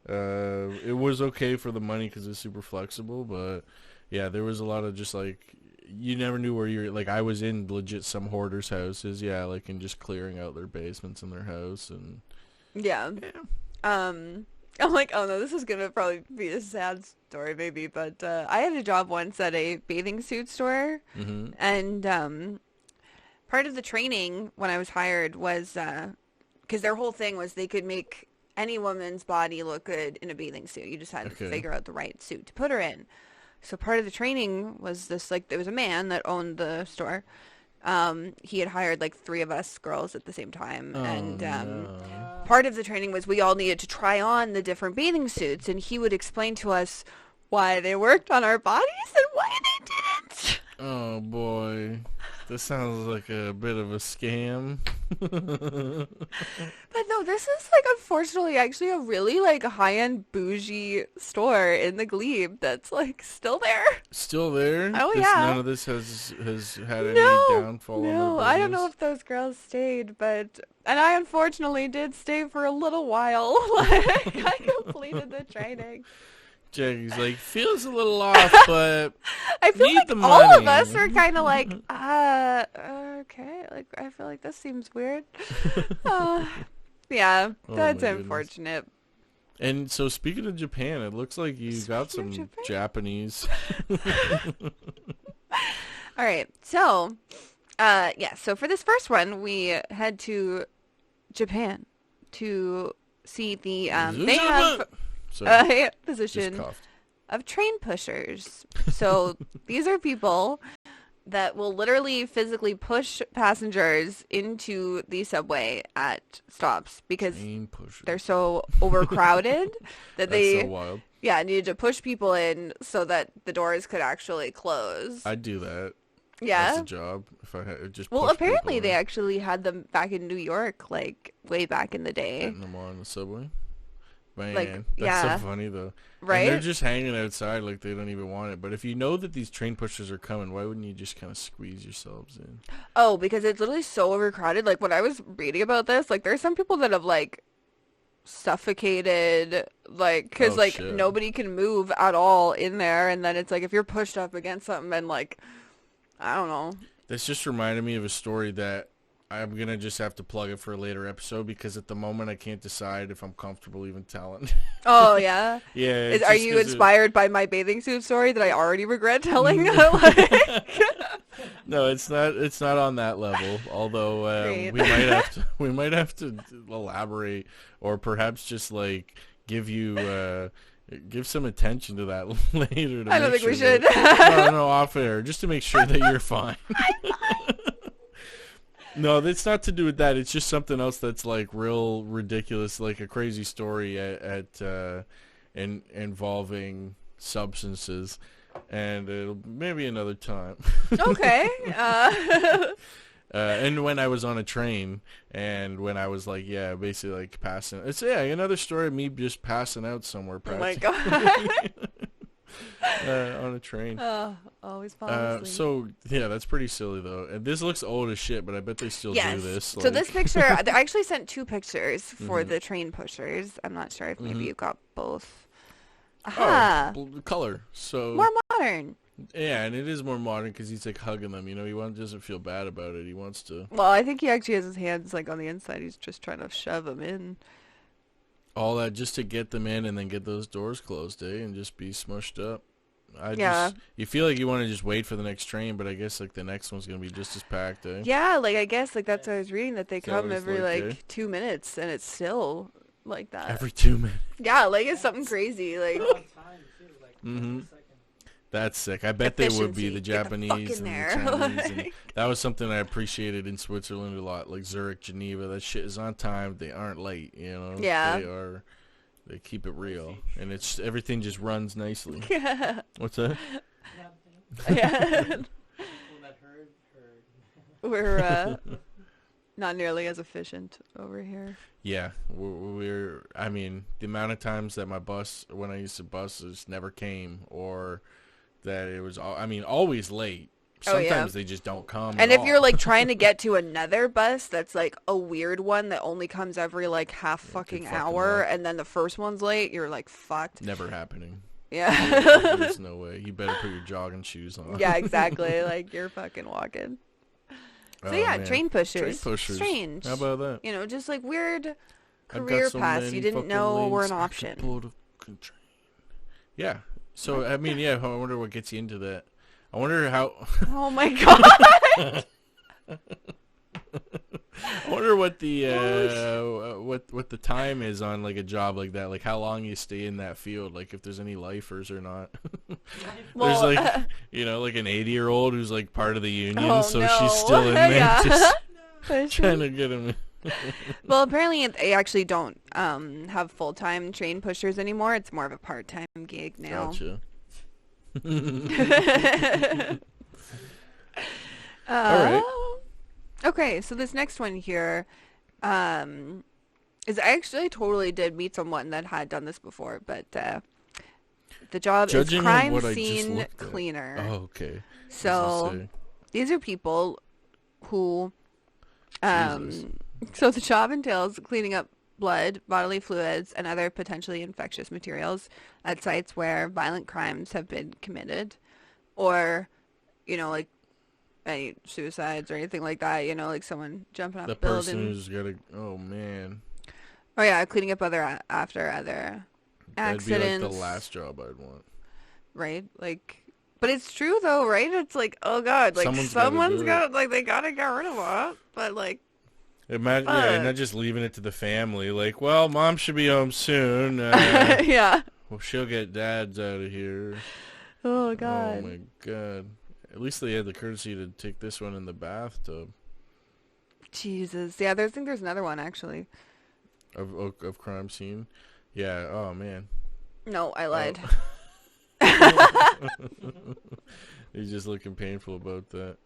It was okay for the money because it's super flexible, but yeah, there was a lot of just like, you never knew where you're, like I was in legit some hoarders' houses, yeah, like, and just clearing out their basements in their house, and yeah. I'm like, oh no, this is gonna probably be a sad story maybe, but I had a job once at a bathing suit store, and part of the training when I was hired was because their whole thing was they could make any woman's body look good in a bathing suit. You just had to figure out the right suit to put her in. So part of the training was this, like, there was a man that owned the store. He had hired like 3 of us girls at the same time, part of the training was we all needed to try on the different bathing suits, and he would explain to us why they worked on our bodies and why they didn't. oh boy. This sounds like a bit of a scam. But no, this is like unfortunately actually a really like high-end bougie store in the Glebe that's like still there. Still there? Oh, yeah. None of this has had any No, downfall on their no, I don't know business? if those girls stayed, and I unfortunately did stay for a little while. Like I completed the training. Jackie's like, feels a little off, but I feel need like the all of money. us were kind of like, okay, like I feel like this seems weird. Yeah, Oh, that's my goodness. unfortunate. And so speaking of Japan, it looks like you got some Speaking of Japanese. All right, so, yeah, so for this first one, we head to Japan to see the, they have Sorry, a just position coughed. of train pushers. So these are people that will literally physically push passengers into the subway at stops because Train pusher. they're so overcrowded that That's they, so wild. yeah, needed to push people in so that the doors could actually close. I'd do that. Yeah. That's a job. If I had just Well, push apparently people they in, actually had them back in New York, like way back in the day, getting them on the subway. Man, Like, that's yeah. so funny though. right? And they're just hanging outside like they don't even want it. But if you know that these train pushers are coming, why wouldn't you just kind of squeeze yourselves in? Oh, because it's literally so overcrowded. Like when I was reading about this, like there's some people that have like suffocated, like because Oh, like shit. nobody can move at all in there, and then it's like if you're pushed up against something and like I don't know. This just reminded me of a story that I'm going to just have to plug it for a later episode because at the moment I can't decide if I'm comfortable even telling. Oh yeah. Yeah. it's Are just you 'cause inspired by my bathing suit story that I already regret telling? No, it's not on that level. Although Great. we might have to elaborate or perhaps just like give you give some attention to that later. To I don't make think we sure should. that- no, off air, just to make sure that you're fine. No, it's not to do with that. It's just something else that's like real ridiculous, like a crazy story involving substances, and it'll maybe another time. Okay. And when I was on a train, and when I was like, yeah, basically like passing. It's another story of me just passing out somewhere. Oh my Practically. god. On a train. Always fall asleep. So yeah, that's pretty silly though. And this looks old as shit, but I bet they still Yes. do this. So like- this picture, I actually sent two pictures for the train pushers. I'm not sure if maybe you got both. Aha. Color. So More modern. yeah, and it is more modern because he's like hugging them. You know, doesn't feel bad about it. He wants to. Well, I think he actually has his hands like on the inside. He's just trying to shove them in. All that just to get them in and then get those doors closed, and just be smushed up. Yeah. You feel like you want to just wait for the next train, but I guess like the next one's gonna be just as packed, eh? Yeah, like I guess like that's what I was reading that they Is that come what it's every like, like eh? 2 minutes and it's still like that. Every 2 minutes. Yeah, like it's something crazy. Like On time too, like Mhm. 1 second. That's sick. I bet they would be Efficiency. the Get the fuck Japanese in and there. the Chinese. And Like- that was something I appreciated in Switzerland a lot, like Zurich, Geneva. That shit is on time. They aren't late. You know. Yeah. They keep it real, and it's everything just runs nicely. What's that? yeah. Well, that heard. We're not nearly as efficient over here. Yeah, I mean, the amount of times that my bus, when I used to bus, just never came, or that it was, always late. Oh, yeah. Sometimes they just don't come. And at if all. you're like trying to get to another bus that's like a weird one that only comes every like half fucking fucking hour luck. and then the first one's late, you're like fucked. Never happening. Yeah. There's no way. You better put your jogging shoes on. Yeah, exactly. Like you're fucking walking. So Oh, yeah, man. train pushers. Train pushers. Strange. How about that? You know, just like weird I've got career so paths you many didn't fucking know were lanes an I could option. pull to fucking train. Yeah. So I mean, yeah. I wonder what gets you into that. I wonder how. Oh my god. I wonder what the what the time is on like a job like that. Like how long you stay in that field. Like if there's any lifers or not. Well, There's like like an 80-year-old who's like part of the union, Oh, so no. she's still in there Yeah. just trying to get him. Well, apparently they actually don't have full-time train pushers anymore. It's more of a part-time gig now. Gotcha. All right. Okay, so this next one here is I actually totally did meet someone that had done this before, but the job Judging is on crime what I just scene looked at. cleaner. Oh, okay. So these are people who Jesus. so the job entails cleaning up blood, bodily fluids, and other potentially infectious materials at sites where violent crimes have been committed, or, like any suicides or anything like that, like someone jumping off The a building. person who's got to... Oh, man. Oh yeah, cleaning up after other That'd be accidents. like the last job I'd want. Right? Like, but it's true though, right? It's like, oh god, like someone's got like they gotta get rid of that, but like. Imagine, yeah, not just leaving it to the family. Like, well, mom should be home soon. Yeah. Well, she'll get dad's out of here. Oh god. Oh my god. At least they had the courtesy to take this one in the bathtub. Jesus. Yeah, I think there's another one actually. Of crime scene. Yeah. Oh man. No, I lied. He's just looking painful about that.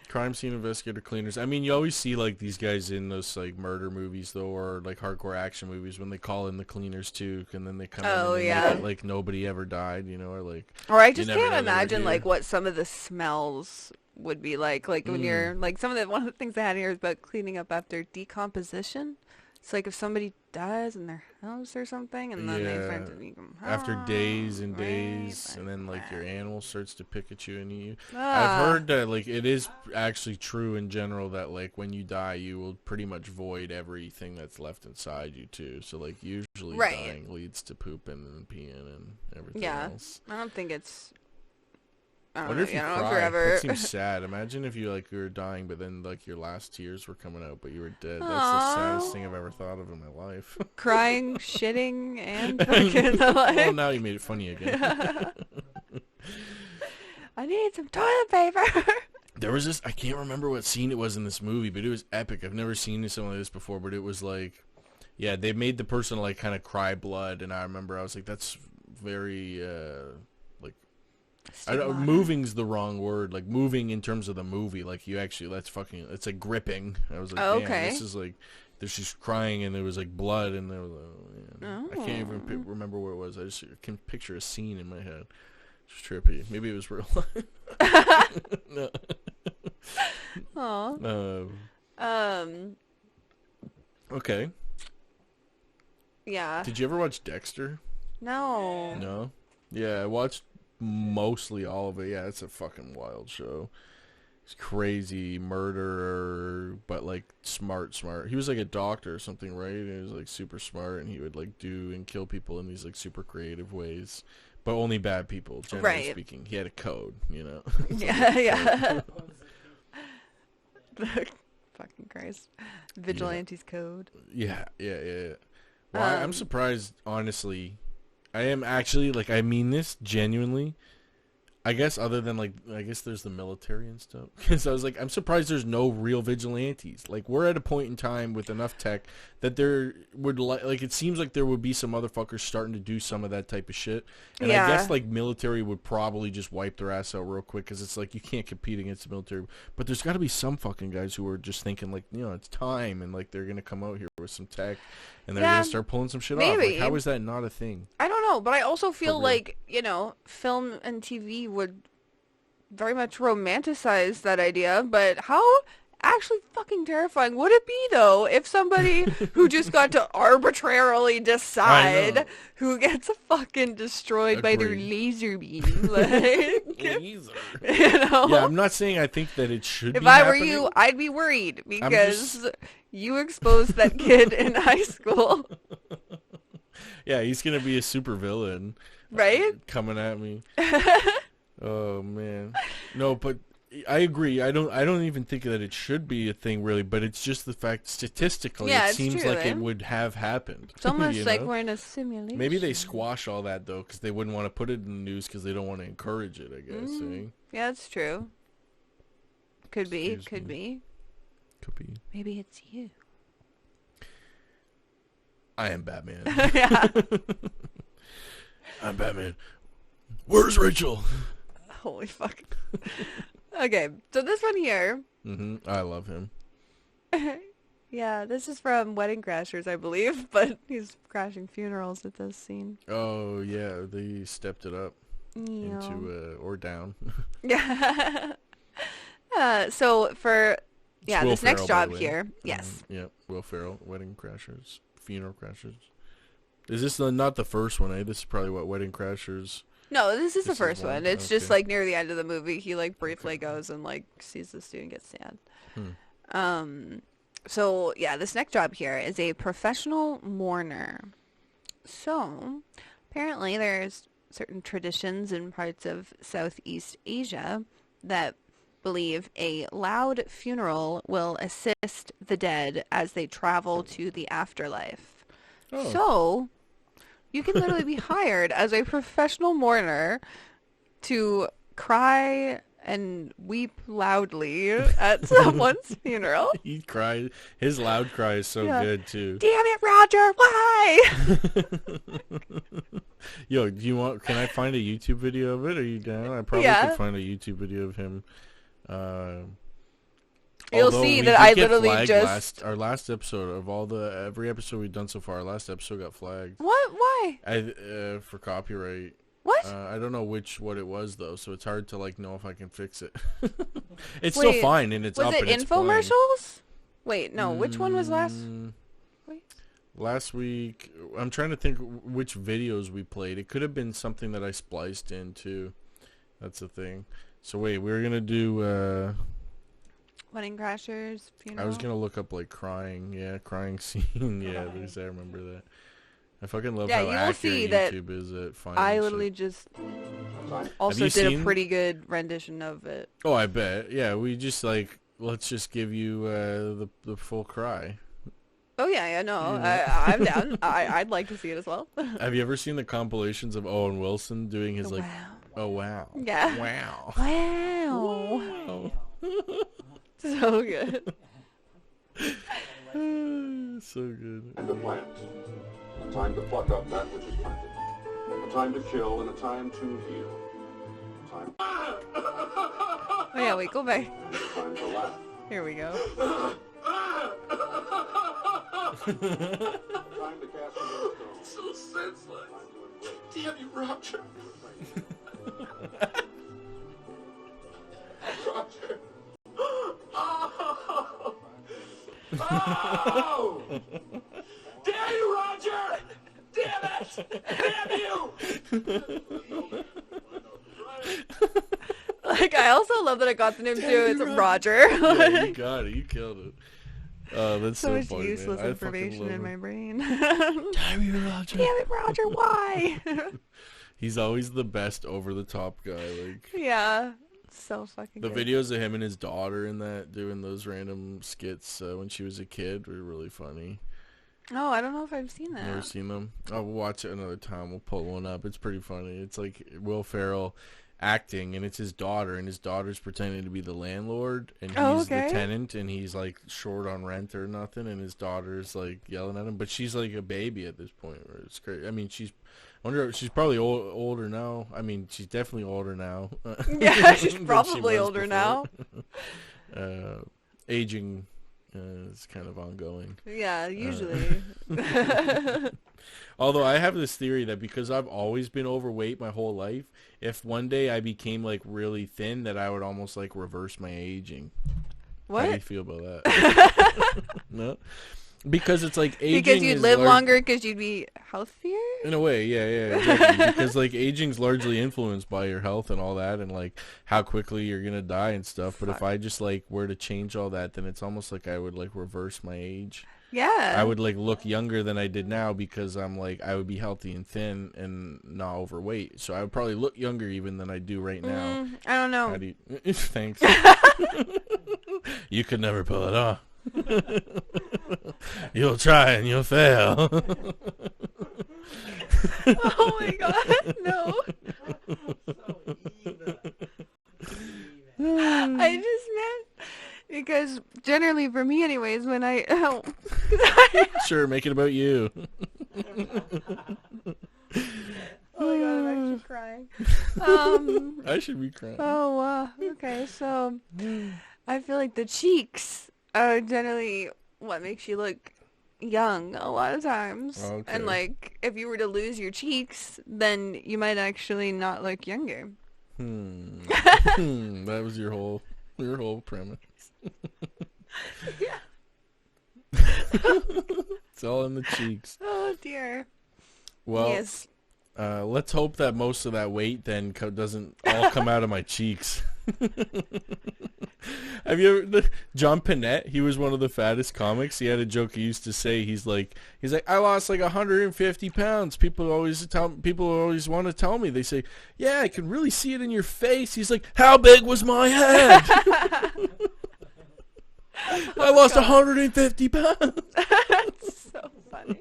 Crime scene investigator cleaners. I mean, you always see like these guys in those like murder movies though, or like hardcore action movies when they call in the cleaners too, and then they come in and they make it like nobody ever died, or like. Or I just can't imagine like what some of the smells would be like when you're like one of the things I had here is about cleaning up after decomposition. It's like if somebody dies in their house or something, and then they start to become after days and days, and then like your animal starts to pick at you and eat you. I've heard that like it is actually true in general that like when you die, you will pretty much void everything that's left inside you too. So like usually dying leads to pooping and peeing and everything else. I don't think it's. I wonder if you cry. That seems sad. Imagine if you were dying, but then like your last tears were coming out, but you were dead. That's the saddest thing I've ever thought of in my life. Crying, shitting, and fucking well, now you made it funny again. I need some toilet paper. There was this. I can't remember what scene it was in this movie, but it was epic. I've never seen something like this before, but it was like, yeah, they made the person like kind of cry blood, and I remember I was like, that's very. Moving's the wrong word. Like moving in terms of the movie, like you actually, it's like gripping. I was like, damn, this is like, she's crying and there was like blood and there was, I can't even remember what it was. I just can picture a scene in my head. It's trippy. Maybe it was real life. No. Okay. Yeah. Did you ever watch Dexter? No. No? Yeah, I watched mostly all of it. Yeah, it's a fucking wild show. He's crazy murderer, but like smart. He was like a doctor or something, right? He was like super smart, and he would like do and kill people in these like super creative ways, but only bad people, generally speaking. He had a code, Yeah. Fucking Christ. Vigilante's code. Yeah. Well, I'm surprised, honestly. I am actually, like, I mean this genuinely. I guess other than, like, I guess there's the military and stuff. Because I was like, I'm surprised there's no real vigilantes. Like, we're at a point in time with enough tech that there would, like, it seems like there would be some motherfuckers starting to do some of that type of shit. And I guess, like, military would probably just wipe their ass out real quick because it's like you can't compete against the military. But there's got to be some fucking guys who are just thinking, like, it's time. And, like, they're going to come out here with some tech. And they're going to start pulling some shit off. Like, how is that not a thing? I don't know, but I also feel like, film and TV would very much romanticize that idea, but how actually fucking terrifying would it be, though, if somebody who just got to arbitrarily decide who gets fucking destroyed by their laser beam? Like, laser. Yeah, I'm not saying I think that it should be If I were happening. you, I'd be worried because you exposed that kid in high school. Yeah, he's gonna be a super villain, right? Coming at me. Oh man, no, but I agree. I don't even think that it should be a thing really, but it's just the fact statistically it seems like it would have happened. It's almost like we're in a simulation. Maybe they squash all that though, because they wouldn't want to put it in the news because they don't want to encourage it. I guess. Yeah, that's true. Could be. Maybe it's you. I am Batman. Yeah. I'm Batman. Where's Rachel? Holy fuck. Okay, so this one here. I love him. Yeah, this is from Wedding Crashers, I believe, but he's crashing funerals at this scene. Oh, yeah, they stepped it up into, or down. Yeah. So for, this next job here, yes. Yep, Will Ferrell, Wedding Crashers, Funeral Crashers. Is this not the first one, eh? This is probably what Wedding Crashers... No, this is the first one. It's just, like, near the end of the movie, he, like, briefly goes and, like, sees the student get sad. So, yeah, this next job here is a professional mourner. So, apparently there's certain traditions in parts of Southeast Asia that believe a loud funeral will assist the dead as they travel to the afterlife. Oh. So, you can literally be hired as a professional mourner to cry and weep loudly at someone's funeral. He cried. His loud cry is so good, too. Damn it, Roger, why? Yo, can I find a YouTube video of it? Are you down? I probably could find a YouTube video of him. You'll see that I literally just... Our last episode of every episode we've done so far, our last episode got flagged. What? Why? For copyright. What? I don't know what it was, though, so it's hard to, like, know if I can fix it. It's still fine, and it's up and it's playing. Was it infomercials? Wait, no, which one was last? Wait. Last week, I'm trying to think which videos we played. It could have been something that I spliced in, too. That's the thing. So, wait, we're going to do... Wedding Crashers, funeral. I was going to look up, like, crying scene. Yeah, I remember that. I fucking love how accurate YouTube is at finding I literally just also did a pretty good rendition of it. Oh, I bet. Yeah, we just, like, let's just give you the full cry. Oh, yeah, no, I'm down. I'd like to see it as well. Have you ever seen the compilations of Owen Wilson doing his, like, oh, wow. Yeah. Wow. Wow. So good. So good. And a plant. A time to pluck up that which is planted. A time to kill and a time to heal. A time... Oh yeah, wait, go back. A time to laugh. Here we go. A time to cast a stone. So senseless. Damn you, Roger. Roger. Oh! Oh! Damn you, Roger! Damn it! Damn you! Like, I also love that I got the name too. It's Roger. Yeah, you got it. You killed it. That's so much funny, useless man. information in my brain. Damn you, Roger. Damn it, Roger, why? He's always the best over-the-top guy. Like, yeah. So fucking the good. videos of him and his daughter in that doing those random skits when she was a kid were really funny. Oh, I don't know if I've seen that. Never seen them? I'll watch it another time. We'll pull one up. It's pretty funny. It's like Will Ferrell acting, and it's his daughter, and his daughter's pretending to be the landlord, and he's the tenant, and he's like short on rent or nothing, and his daughter's like yelling at him, but she's like a baby at this point. Where it's great. I mean, she's probably older now. I mean, she's definitely older now. Yeah, she's probably older now. Aging is kind of ongoing. Yeah, usually. Although I have this theory that because I've always been overweight my whole life, if one day I became like really thin, that I would almost like reverse my aging. What? How do you feel about that? No? Because it's like aging because you'd live longer because you'd be healthier? In a way, yeah, exactly. Because like aging's largely influenced by your health and all that, and like how quickly you're gonna die and stuff. But if I just like were to change all that, then it's almost like I would like reverse my age. Yeah. I would like look younger than I did now because I'm like I would be healthy and thin and not overweight. So I would probably look younger even than I do right now. I don't know. How do you... Thanks. You could never pull it off. You'll try and you'll fail. Oh my god, no. I just meant because generally for me anyways when I Sure, make it about you. Oh my god, I'm actually crying. I should be crying. Oh, Okay, so I feel like the cheeks are generally what makes you look young a lot of times. Okay. And like if you were to lose your cheeks, then you might actually not look younger. That was your whole premise. Yeah. It's all in the cheeks. Oh dear. Well, Yes. let's hope that most of that weight then doesn't all come out of my cheeks. Have you ever John Panette? He was one of the fattest comics. He had a joke he used to say. He's like, I lost like 150 pounds. People always want to tell me. They say, yeah, I can really see it in your face. He's like, how big was my head? I lost 150 pounds. That's so funny.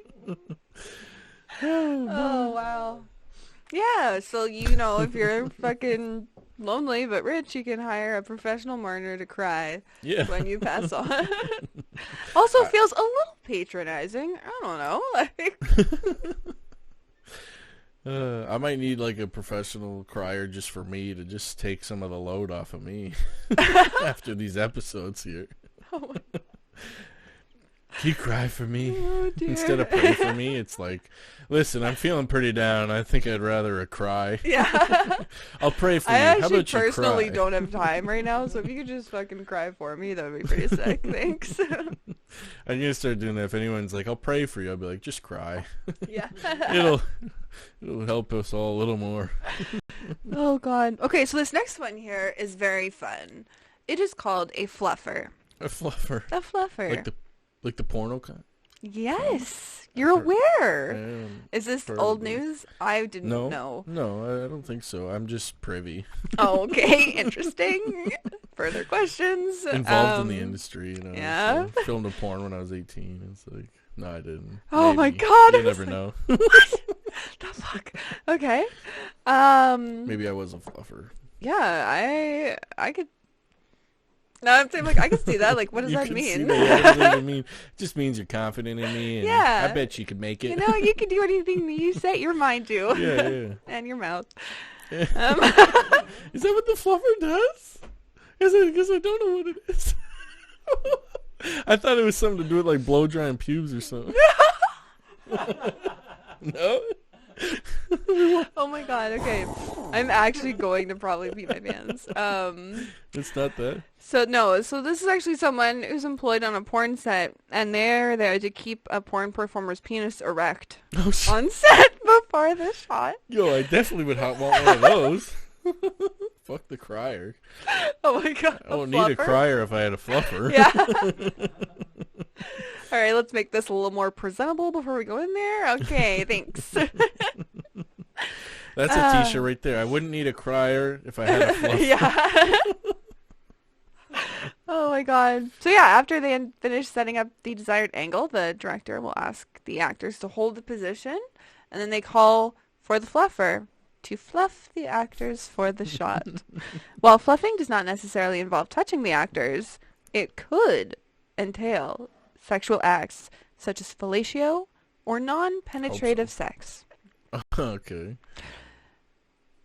Oh wow. Yeah, so if you're fucking lonely but rich, you can hire a professional mourner to cry when you pass on. Also feels a little patronizing. I don't know. I might need like a professional crier just for me to just take some of the load off of me after these episodes here. Oh Can you cry for me? Oh, dear. Instead of pray for me? It's like, listen, I'm feeling pretty down. I think I'd rather a cry. Yeah. I'll pray for I you. How actually about you personally cry? don't have time right now, so if you could just fucking cry for me, that would be pretty sick. Thanks. I'm gonna start doing that. If anyone's like, I'll pray for you, I'll be like, just cry. Yeah. It'll help us all a little more. Oh god. Okay, so this next one here is very fun. It is called a fluffer. A fluffer. A fluffer. Like the porno kind? Yes. You're aware. Is this heard old of it. news? I didn't know. No, I don't think so. I'm just privy. Oh, okay. Interesting. Further questions? Involved in the industry, Yeah. So filmed a porn when I was 18. It's like, no, I didn't. Oh my Maybe. god. You never know. What? The fuck? Okay. Maybe I was a fluffer. Yeah, I could. No, I'm saying like I could see that. Like, what does that mean? What does that mean? It just means you're confident in me. And Yeah. I bet you could make it. You can do anything that you set your mind to. Yeah. And your mouth. Is that what the fluffer does? Because I don't know what it is. I thought it was something to do with like blow drying pubes or something. No? Oh my god, okay. I'm actually going to probably pee my pants. It's not that. So this is actually someone who's employed on a porn set, and they're there to keep a porn performer's penis erect on set before the shot. Yo, I definitely would want one of those. Fuck the crier. Oh my god. I don't need a crier if I had a fluffer. Yeah. All right, let's make this a little more presentable before we go in there. Okay, thanks. That's a t-shirt right there. I wouldn't need a crier if I had a fluffer. Yeah. Oh my god. So yeah, after they finish setting up the desired angle, the director will ask the actors to hold the position, and then they call for the fluffer to fluff the actors for the shot. While fluffing does not necessarily involve touching the actors, it could entail sexual acts such as fellatio or non-penetrative sex. Okay.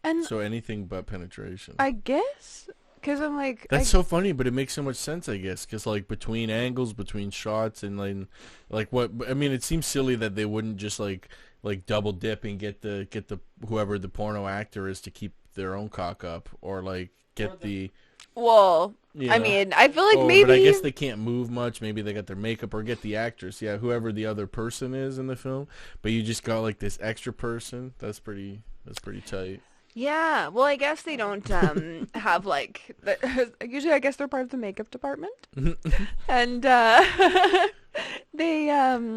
And so anything but penetration. I guess, because I'm like... That's so funny, but it makes so much sense, I guess, because like between angles, between shots, and like what... I mean, it seems silly that they wouldn't just like double dip and get the whoever the porno actor is to keep their own cock up, or like get the... Well, I mean, I feel like maybe... But I guess they can't move much. Maybe they got their makeup, or get the actress. Yeah, whoever the other person is in the film. But you just got like this extra person. That's pretty tight. Yeah, well, I guess they don't have like... usually, I guess they're part of the makeup department. And they...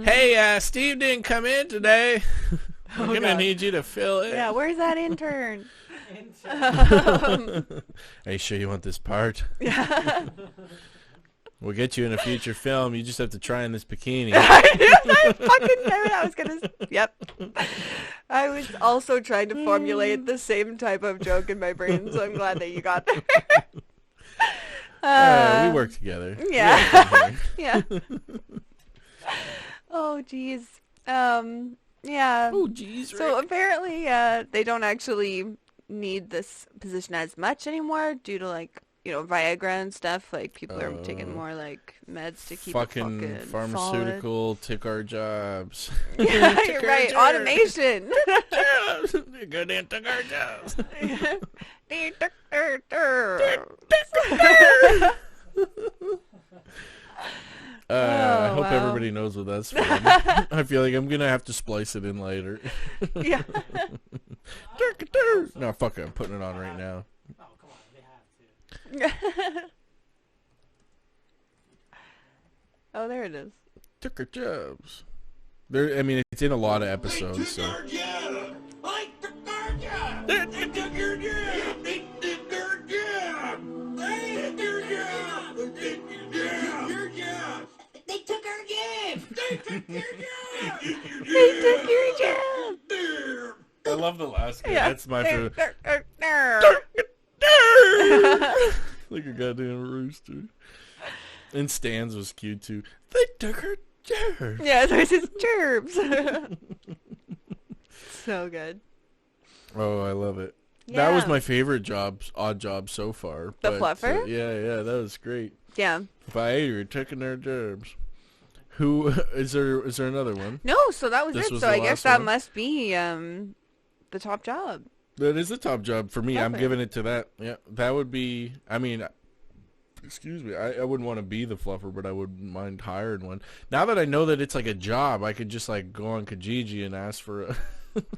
Hey, Steve didn't come in today. I'm going to need you to fill it. Yeah, where's that intern? Are you sure you want this part? Yeah. We'll get you in a future film. You just have to try on this bikini. I fucking knew it. I was going to... Yep. I was also trying to formulate the same type of joke in my brain, so I'm glad that you got there. We work together. Yeah. Yeah. Oh, jeez. Yeah. Oh, jeez, Rick. So apparently they don't actually need this position as much anymore due to like Viagra and stuff. Like people are taking more like meds to keep fucking it fucking pharmaceutical took our jobs. solid. Yeah, you're right. Automation. They go down, took our jobs. I hope everybody knows what that's from. I feel like I'm gonna have to splice it in later. Yeah. No, fuck it. I'm putting it on right now. Oh, come on. They have to. Oh, there it is. Took our jobs. There. I mean, it's in a lot of episodes. So. They took our job. They took your job. They took your job. I love the last guy. Yeah. That's my favorite. Like a goddamn rooster. And Stan's was cute too. They took her gerbs. Yeah, there's his gerbs. So good. Oh, I love it. Yeah. That was my favorite odd job so far. The fluffer? Yeah, that was great. Yeah. If I ate her, taking their gerbs. Who is there? Is there another one? No, so that was This it. was So the I guess last that one? must be the top job. That is the top job for me. I'm Fluffer. giving it to that. Yeah, that would be. I mean, excuse me. I wouldn't want to be the fluffer, but I wouldn't mind hiring one. Now that I know that it's like a job, I could just like go on Kijiji and ask for a.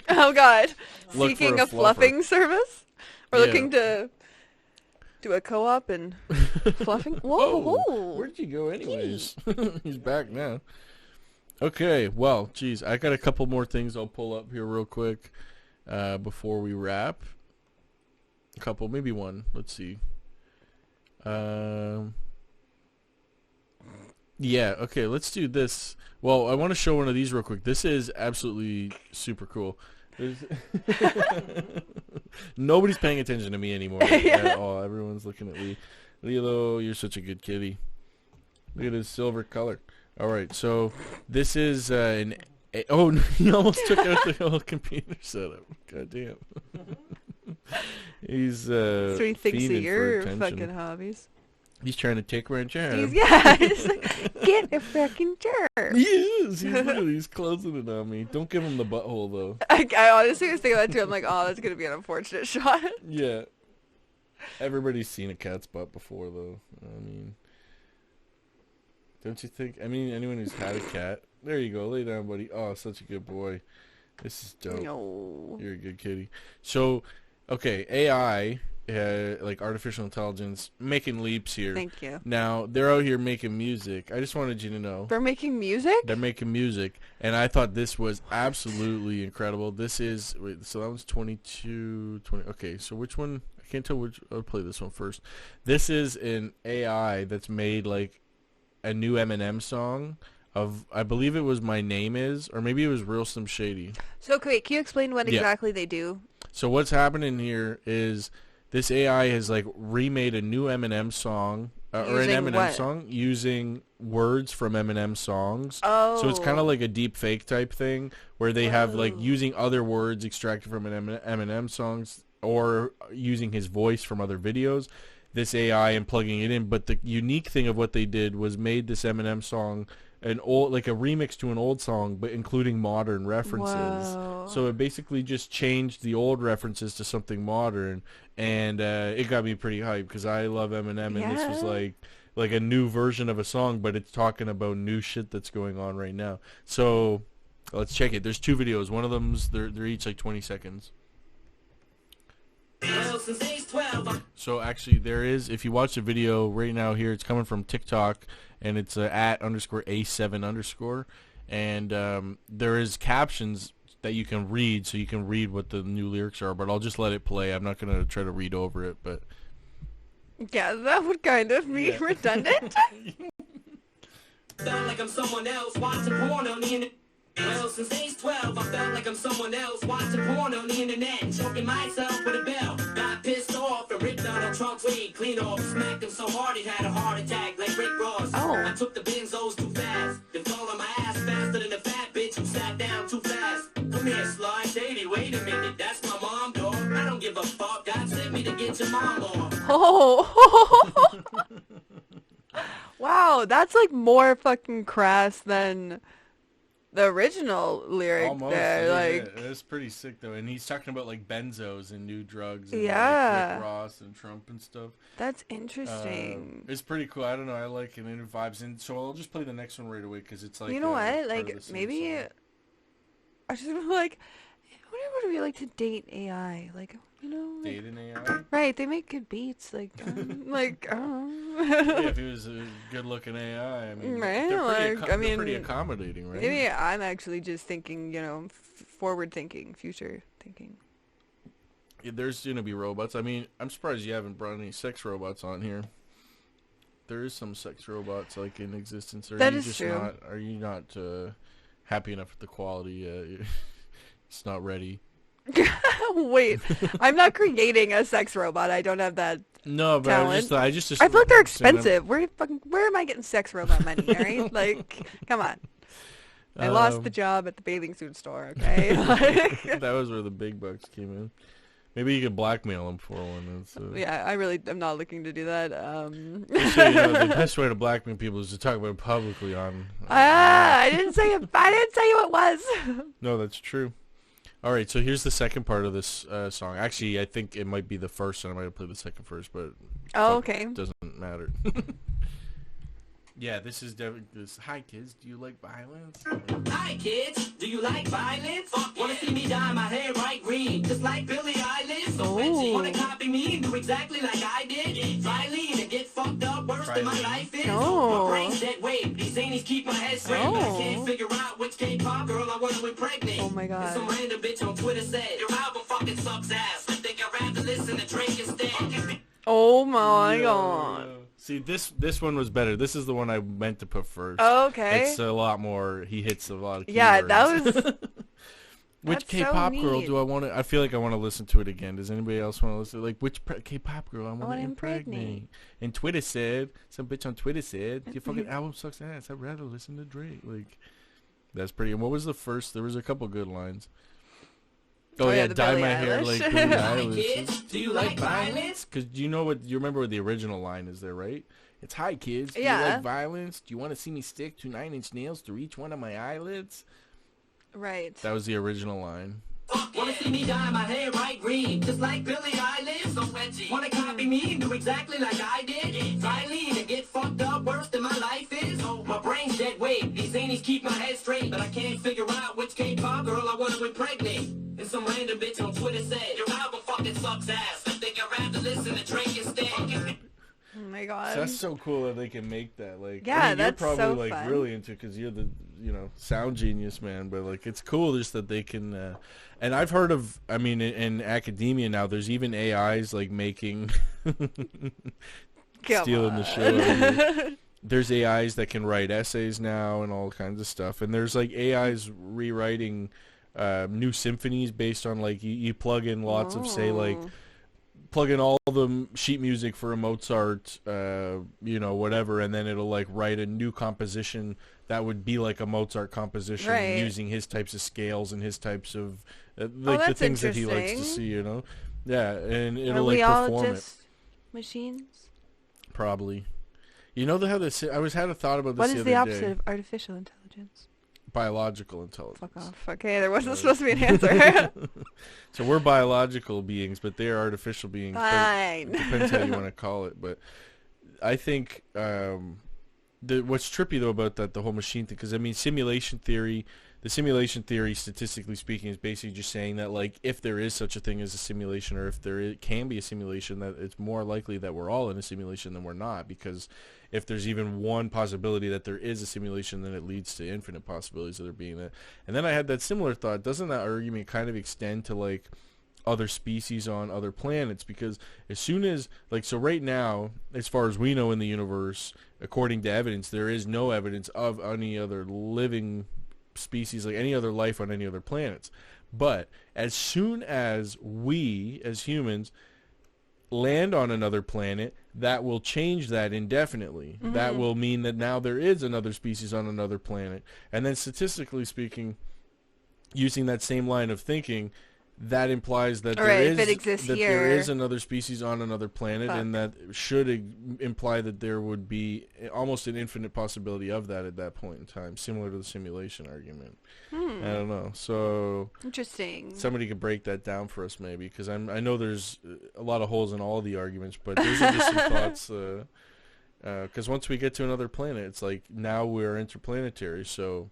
Oh God! Look Seeking for a a fluffer. fluffing service, or Yeah. looking to do a co-op and fluffing. Whoa! Oh, where'd you go anyways? He's back now. Okay, well, geez, I got a couple more things I'll pull up here real quick before we wrap. A couple, maybe one. Let's see. Yeah, okay, let's do this. Well, I want to show one of these real quick. This is absolutely super cool. Nobody's paying attention to me anymore at all. Everyone's looking at Lee. Lilo, you're such a good kitty. Look at his silver color. All right, so this is oh, he almost took out the whole computer setup. God damn. He's So he thinks of fiending for your attention. fucking hobbies. He's trying to take my job. He's like, get a fucking gerb. He is. He's literally he's closing it on me. Don't give him the butthole though. I honestly was thinking that too. I'm like, oh, that's gonna be an unfortunate shot. Yeah. Everybody's seen a cat's butt before though. I mean, don't you think? I mean, anyone who's had a cat. There you go. Lay down, buddy. Oh, such a good boy. This is dope. No. You're a good kitty. So, okay, AI, like artificial intelligence, making leaps here. Thank you. Now, they're out here making music. I just wanted you to know. They're making music? They're making music, and I thought this was absolutely incredible. This is, wait, so that was 20. Okay, so which one? I can't tell which. I'll play this one first. This is an AI that's made like a new Eminem song of, I believe it was My Name Is, or maybe it was Real Slim Shady. So, wait, can you explain what Yeah. exactly they do? So what's happening here is this AI has like remade a new Eminem song, or an Using Eminem what? song using words from Eminem songs. Oh. So it's kind of like a deep fake type thing where they have like using other words extracted from an Eminem songs or using his voice from other videos. This AI and plugging it in, but the unique thing of what they did was made this Eminem song an old, like a remix to an old song, but including modern references. Whoa. So it basically just changed the old references to something modern, and it got me pretty hyped because I love Eminem, and this was like a new version of a song, but it's talking about new shit that's going on right now. So let's check it. There's two videos. One of them's they're each like 20 seconds. So actually there is, if you watch the video right now here, it's coming from TikTok, and it's @_A7_, and there is captions that you can read, so you can read what the new lyrics are, but I'll just let it play. I'm not going to try to read over it, but... Yeah, that would kind of be redundant. Felt like I'm someone else watching porn on the internet. Well, since age 12, I felt like I'm someone else watching porn on the internet and choking myself with a bell. Got pissed off and ripped out a trunk wig, clean off, smacked him so hard he had a heart attack like Rick Ross. Oh. I took the benzos too fast, then fall on my ass faster than the fat bitch who sat down too fast. Come here, Sly Shady, wait a minute, that's my mom, dog. I don't give a fuck, God sent me to get your mom off. Oh. Wow, that's like more fucking crass than the original lyric Almost. there. Like, it's pretty sick though, and he's talking about like benzos and new drugs. And, yeah, like, Rick Ross and Trump and stuff. That's interesting. It's pretty cool. I don't know. I like it. It vibes, and so I'll just play the next one right away because it's like. You know what? Like maybe I just like. What would it be like to date AI? Like, you know, like, date an AI. Right? They make good beats. Like, like. Yeah, if he was a good-looking AI, I mean, right? they're pretty accommodating, right? Maybe I'm actually just thinking, you know, forward thinking, future thinking. Yeah, there's gonna be robots. I mean, I'm surprised you haven't brought any sex robots on here. There is some sex robots like in existence. That is true. Are you not happy enough with the quality? It's not ready. Wait, I'm not creating a sex robot. I don't have that. No, but talent. I just I feel like they're expensive. Where am I getting sex robot money? All right, like, come on. I lost the job at the bathing suit store. Okay, like, that was where the big bucks came in. Maybe you could blackmail them for one. Yeah, I really am not looking to do that. Just so you know, the best way to blackmail people is to talk about it publicly on. I didn't say it. I didn't say who it was. No, that's true. All right, so here's the second part of this song. Actually, I think it might be the first, and I might have played the second first, but okay, doesn't matter. Yeah, this is this. Hi, kids. Do you like violence? Hi, kids. Do you like violence? Wanna see me dye my hair bright green, just like Billie Eilish? Oh. Wanna copy me and do exactly like I did? Violin and get fucked up worse than my life is. No. My brain's dead weight. These zanies keep my head straight, but I can't figure out which K-pop girl I wanna impregnate. Oh my god. Some random bitch on Twitter said your album fucking sucks ass. I think I'd rather listen to Drake instead. Oh my god. See, this one was better. This is the one I meant to put first. Oh, okay. It's a lot more. He hits a lot of keywords. Yeah, that was. Which K-pop girl do I want to? I feel like I want to listen to it again. Does anybody else want to listen? Like, which K-pop girl I want to impregnate? And Twitter said, some bitch on Twitter said, your fucking album sucks ass. I'd rather listen to Drake. Like, that's pretty. And what was the first? There was a couple good lines. Oh yeah, dye my hair like Billie Eilish. Do you like violence? Because you remember what the original line is there, right? It's, hi kids, do you like violence? Do you want to see me stick 2 9-inch nails through each one of my eyelids? Right. That was the original line. Wanna see me dye my hair bright green, just like Billie Eilish? So edgy. Wanna copy me and do exactly like I did? Violin and get fucked up worse than my life is? Oh, my brain's dead weight. These zanies keep my head straight, but I can't figure out which K-pop girl I wanna impregnate. And some random bitch on Twitter said, your album fucking sucks ass. I think I'd rather listen to Drake instead. Oh my god. So that's so cool that they can make that. Like, yeah, I mean, that's you're probably so like fun. really into it because you're the sound genius, man. But like, it's cool just that they can. And I've heard of, I mean, in academia now, there's even AIs like making stealing the show. There's AIs that can write essays now and all kinds of stuff. And there's like AIs rewriting new symphonies based on like you plug in lots of say like. Plug in all the sheet music for a Mozart, whatever, and then it'll like write a new composition that would be like a Mozart composition using his types of scales and his types of the things that he likes to see, Yeah, and it'll like perform it. Machines? Probably. You know how this? I had a thought about this. What is the other opposite day. of artificial intelligence? Biological intelligence. Fuck off. Okay, there wasn't supposed to be an answer. So we're biological beings, but they're artificial beings. Fine. It depends how you want to call it. But I think what's trippy, though, about the whole machine thing, because, I mean, the simulation theory, statistically speaking, is basically just saying that, like, if there is such a thing as a simulation, or if can be a simulation, that it's more likely that we're all in a simulation than we're not, because if there's even one possibility that there is a simulation, then it leads to infinite possibilities of there being that. And then I had that similar thought, doesn't that argument kind of extend to, like, other species on other planets? Because as soon as, like, so right now, as far as we know in the universe, according to evidence, there is no evidence of any other living species, like any other life on any other planets. But as soon as we, as humans, land on another planet, that will change that indefinitely. Mm-hmm. That will mean that now there is another species on another planet. And then statistically speaking, using that same line of thinking, that implies that All there right, is if it exists that here. there is another species on another planet, and that should imply that there would be almost an infinite possibility of that at that point in time, similar to the simulation argument. I don't know. So interesting. Somebody could break that down for us, maybe, because I know there's a lot of holes in all the arguments, but those are just some thoughts. Because once we get to another planet, it's like now we're interplanetary, so.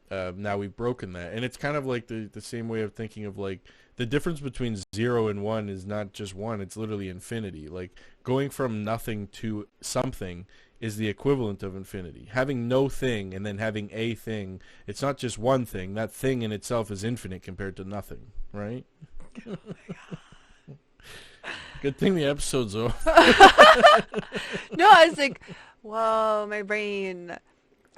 Now we've broken that, and it's kind of like the same way of thinking of like the difference between 0 and 1 is not just 1, it's literally infinity. Like going from nothing to something is the equivalent of infinity. Having no thing and then having a thing, it's not just one thing. That thing in itself is infinite compared to nothing, right? Oh my God. Good thing the episode's over. No, I was like, whoa, my brain.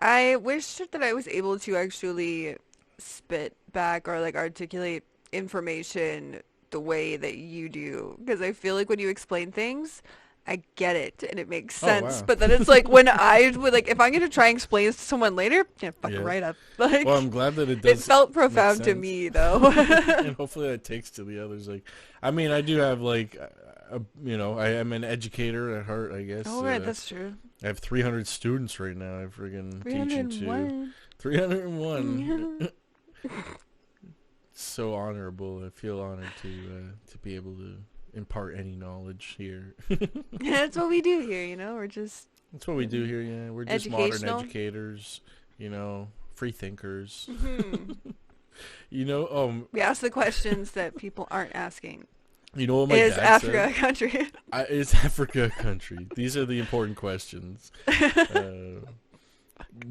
I wish that I was able to actually spit back or like articulate information the way that you do, because I feel like when you explain things, I get it and it makes sense. Wow. But then it's like when I would like, if I'm gonna try and explain this to someone later, fuck it right up. Like, well, I'm glad that it does. It felt profound to me though. And hopefully that takes to the others. Like, I mean, I do have like, I am an educator at heart, I guess. Oh right, that's true. I have 300 students right now. I friggin' teaching to 301. 301. So honorable. I feel honored to be able to impart any knowledge here. Yeah, that's what we do here. That's what we do here. Yeah, we're just modern educators. Free thinkers. Mm-hmm. We ask the questions that people aren't asking. You know what my is dad Africa said? a country? Is Africa a country? These are the important questions.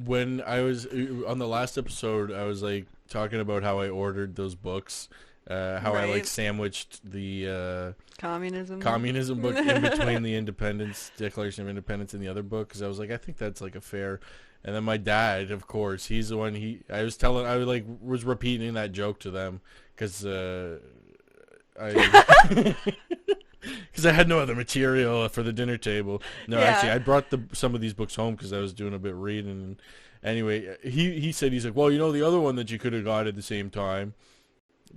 When I was on the last episode, I was like talking about how I ordered those books, how I like sandwiched the communism book in between the Declaration of Independence and the other book, because I was like, I think that's like a fair. And then my dad, of course, he's the one. I was repeating that joke to them because. Because I had no other material for the dinner table. No, actually, I brought some of these books home because I was doing a bit of reading. Anyway, he said, he's like, well, the other one that you could have got at the same time,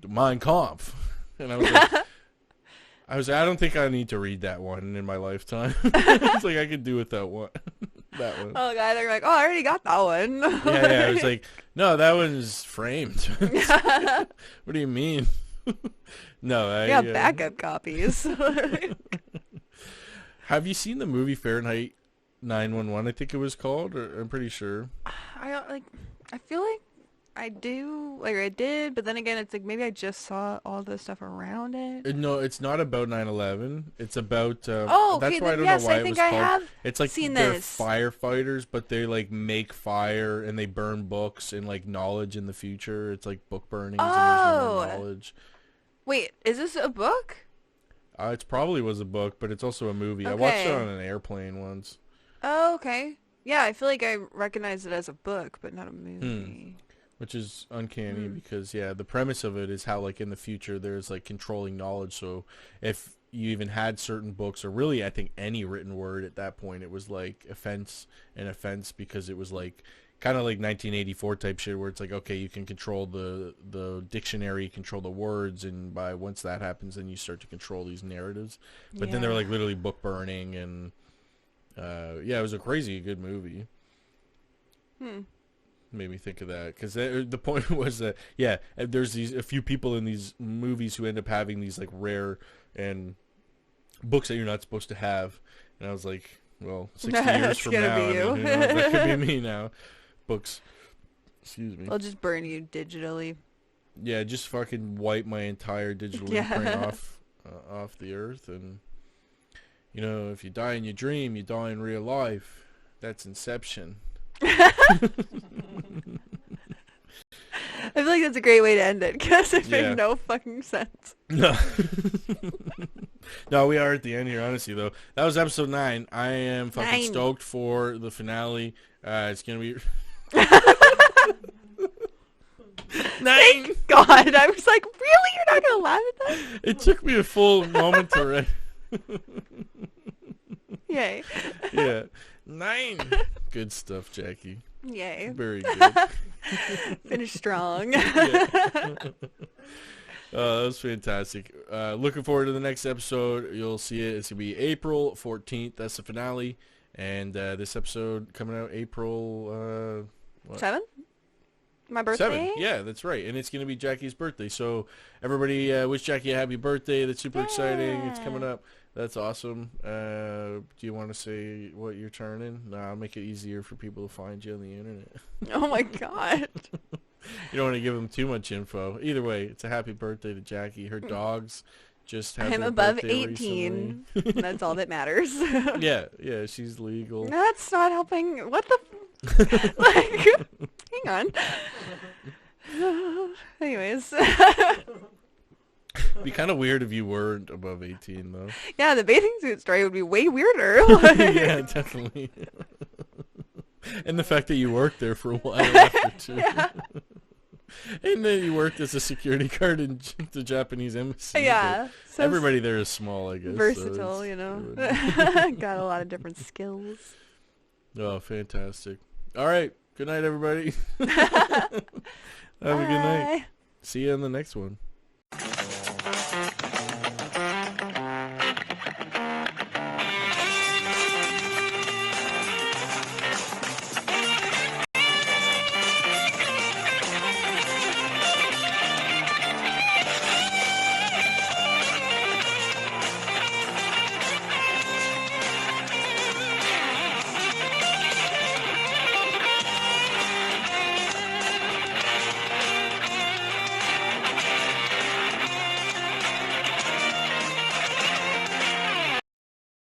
Mein Kampf. And I was like, I don't think I need to read that one in my lifetime. It's like I could do with that one. That one. Oh, God, they're like, oh, I already got that one. Yeah, I was like, no, that one's framed. What do you mean? No, I got backup copies. Have you seen the movie Fahrenheit 9/11? I think it was called, or I'm pretty sure. I feel like I do, like I did, but then again, it's like maybe I just saw all the stuff around it. No, it's not about 9/11. It's about. Okay, that's why I don't know why it was called. It's like they're firefighters, but they like make fire and they burn books and like knowledge in the future. It's like book burnings and there's no more knowledge. Wait, is this a book? It probably was a book, but it's also a movie. Okay. I watched it on an airplane once. Oh, okay. Yeah, I feel like I recognize it as a book, but not a movie. Which is uncanny because, the premise of it is how, like, in the future there's, like, controlling knowledge. So if you even had certain books, or really I think any written word at that point, it was, like, offense because it was, like, kind of like 1984 type shit where it's like, okay, you can control the dictionary, control the words, and once that happens, then you start to control these narratives. But then they're like literally book burning, and it was a crazy good movie. Made me think of that because the point was that there's a few people in these movies who end up having these like rare and books that you're not supposed to have, and I was like, well, 60 years from now, that could be me now. Books, excuse me. I'll just burn you digitally. Yeah, just fucking wipe my entire digital imprint off the earth, and if you die in your dream, you die in real life. That's Inception. I feel like that's a great way to end it because it makes no fucking sense. No. No, we are at the end here, honestly, though. That was episode 9. I am fucking stoked for the finale. It's going to be... 9! Thank God. I was like, really? You're not going to laugh at that? It took me a full moment to read. Yay. Yeah. 9. Good stuff, Jackie. Yay. Very good. Finish strong. That was fantastic. Looking forward to the next episode. You'll see it. It's going to be April 14th. That's the finale. And this episode coming out April... 7? My birthday? 7. Yeah, that's right. And it's going to be Jackie's birthday. So everybody wish Jackie a happy birthday. That's super exciting. It's coming up. That's awesome. Do you want to say what you're turning? No, I'll make it easier for people to find you on the internet. Oh, my God. You don't want to give them too much info. Either way, it's a happy birthday to Jackie. Her dogs just had I'm their above birthday 18. recently. That's all that matters. Yeah, she's legal. That's not helping. What the... like, hang on. Anyways. It'd be kind of weird if you weren't above 18, though. Yeah, the bathing suit story would be way weirder. Yeah, definitely. And the fact that you worked there for a while after, too. Yeah. And then you worked as a security guard in the Japanese embassy. Yeah. So everybody there is small, I guess. Versatile, so you know. Got a lot of different skills. Oh, fantastic. All right. Good night, everybody. Have a good night. See you in the next one.